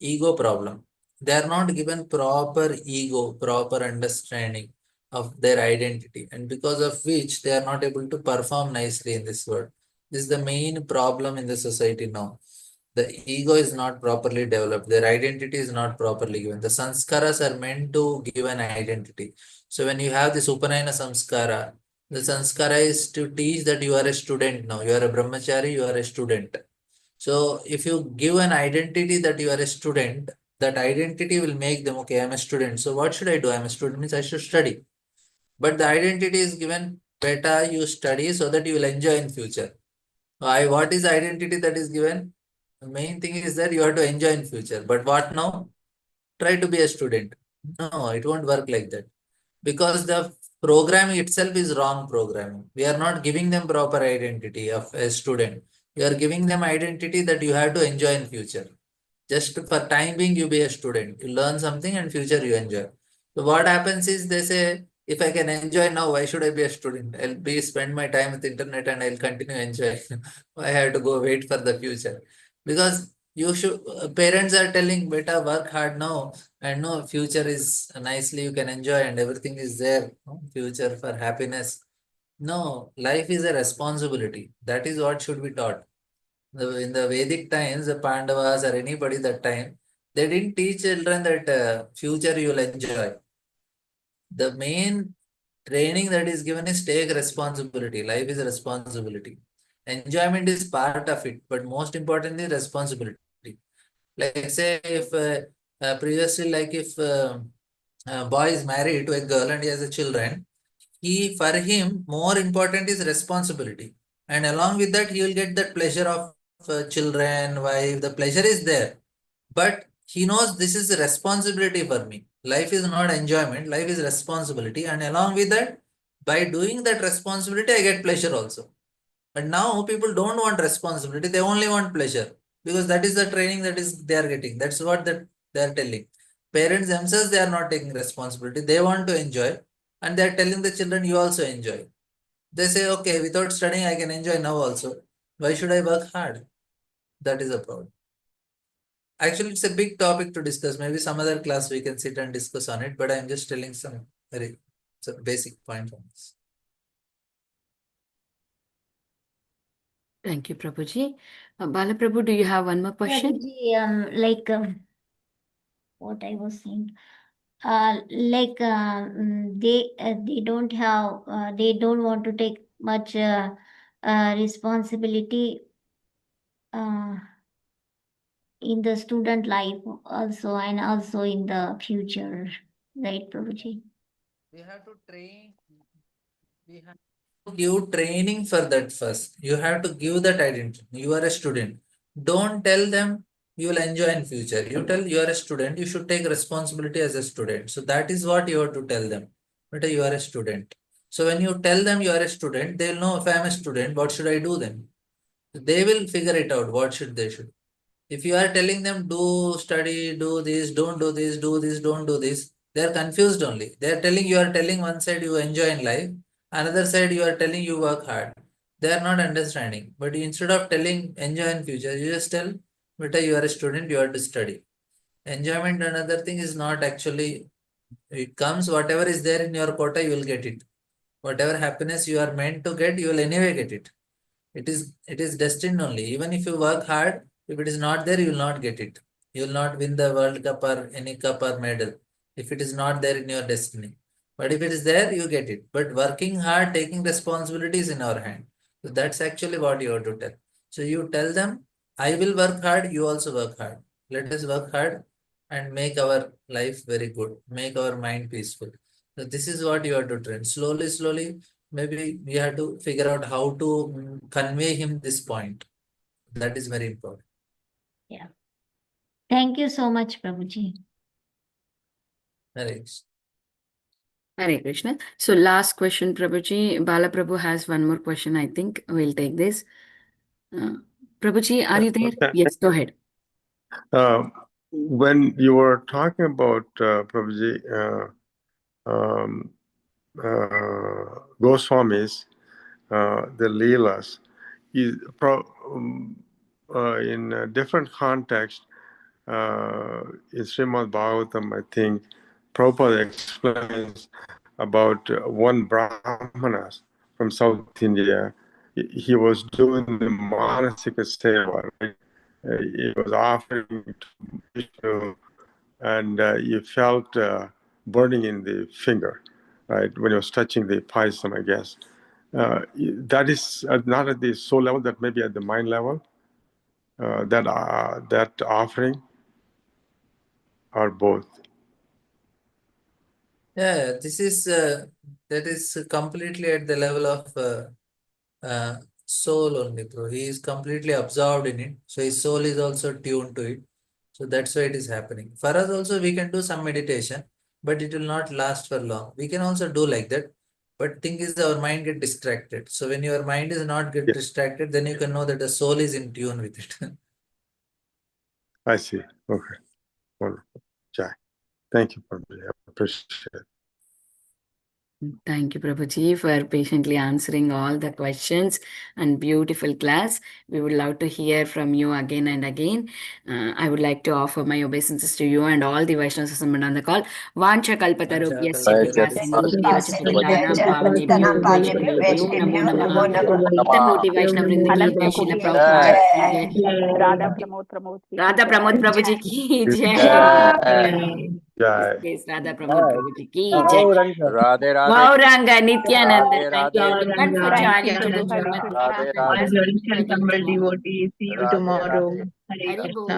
ego problem. They are not given proper ego, proper understanding of their identity, and because of which they are not able to perform nicely in this world. This is the main problem in the society now. The ego is not properly developed. Their identity is not properly given. The sanskaras are meant to give an identity. So when you have this Upanayana samskara, the sanskara is to teach that you are a student now. You are a brahmachari, you are a student. So if you give an identity that you are a student, that identity will make them, okay, I'm a student. So what should I do? I'm a student means I should study. But the identity is given, better you study so that you will enjoy in future. What is the identity that is given? The main thing is that you have to enjoy in future. But what now? Try to be a student. No, it won't work like that. Because the programming itself is wrong programming. We are not giving them proper identity of a student. We are giving them identity that you have to enjoy in future. Just for time being, you be a student. You learn something and future you enjoy. So what happens is they say, if I can enjoy now, why should I be a student? I'll spend my time with internet and I'll continue enjoy. I have to go wait for the future. Because you should, parents are telling, beta, work hard now, and no, future is nicely, you can enjoy and everything is there. Future for happiness. No, life is a responsibility. That is what should be taught. In the Vedic times, the Pandavas or anybody that time, they didn't teach children that future you will enjoy. The main training that is given is take responsibility. Life is a responsibility. Enjoyment is part of it, but most importantly, responsibility. Like say if previously, like if a boy is married to a girl and he has a children, for him more important is responsibility, and along with that he will get that pleasure of children, wife. The pleasure is there, but he knows this is a responsibility for me. Life is not enjoyment, life is responsibility, and along with that, by doing that responsibility I get pleasure also. But now people don't want responsibility, they only want pleasure, because that is the training that is they are getting. That's what they are telling. Parents themselves, they are not taking responsibility, they want to enjoy. and they are telling the children, you also enjoy. They say, okay, without studying, I can enjoy now also. Why should I work hard? That is a problem. Actually, it's a big topic to discuss. Maybe some other class we can sit and discuss on it, but I'm just telling some very basic point on this.
Thank you, Prabhuji. Bala Prabhu, do you have one more question?
Prabhuji, what I was saying, they don't have, they don't want to take much responsibility in the student life also, and also in the future, right, Prabhuji?
We have to train. We have to give training for that first. You have to give that identity. You are a student. Don't tell them you will enjoy in future. You tell you are a student. You should take responsibility as a student. So that is what you have to tell them. But you are a student. So when you tell them you are a student, they will know if I am a student, what should I do then? They will figure it out. What should they should. If you are telling them do study, do this, don't do this, do this, don't do this, they are confused only. They are telling you are telling one side you enjoy in life, another side you are telling you work hard. They are not understanding. But instead of telling enjoy in future, you just tell, beta, you are a student, you have to study. Enjoyment, another thing, is not actually, it comes, whatever is there in your quota, you will get it. Whatever happiness you are meant to get, you will anyway get it. It is destined only. Even if you work hard, if it is not there, you will not get it. You will not win the World Cup or any cup or medal if it is not there in your destiny. But if it is there, you get it. But working hard, taking responsibilities in our hand. So that's actually what you have to tell. So you tell them, I will work hard, you also work hard. Let us work hard and make our life very good. Make our mind peaceful. So this is what you have to train. Slowly, slowly, maybe we have to figure out how to convey him this point. That is very important.
Yeah. Thank you so much, Prabhuji.
Thanks.
Hare Krishna. So last question, Prabhuji. Bala Prabhu has one more question, I think. We'll take this. Prabhuji, are you there?
Okay.
Yes, go ahead.
When you were talking about Prabhuji, Goswamis, the Leelas, in a different context, in Srimad Bhagavatam, I think Prabhupada explains about one Brahmana from South India. He was doing the manasika seva, right? He was offering to Vishnu, and he felt burning in the finger, right, when he was touching the paisam, I guess. That is not at the soul level, that may be at the mind level, that offering, or both.
Yeah, this is that is completely at the level of soul only, bro. He is completely absorbed in it. So his soul is also tuned to it. So that's why it is happening. For us also, we can do some meditation, but it will not last for long. We can also do like that. But thing is, our mind get distracted. So when your mind is not get distracted, then you can know that the soul is in tune with it.
I see. Okay. Wonderful. Jai. Thank you, Prabhuji. I appreciate it.
Thank you, Prabhuji, for patiently answering all the questions and beautiful class. We would love to hear from you again and again. I would like to offer my obeisances to you and all the Vaishnavas assembled on the call. Vancha kalpatarubhyasya kripa sindhubhyo patitanam pavanebhyo vaishnavebhyo namo namaha. Nityamurti Vaishnav Vrinda ki jai, Srila Prabhupada ki jai.
Radha Pramod Prabhuji.
Radha Pramod Prabhuji ki jai.
Jai.
Yes, Radha Pramod Prabhuji ki jai.
Radhe Radhe.
Gauranga Nityananda.
Radhe
Thank you
Radhe.
everyone for joining to the
Radhe
Srimad
Radhe
Bhagavatam.
Radhe.
devotees. See you
Radhe
tomorrow.
Radhe.
Hare
Hari
Krishna.
Bol.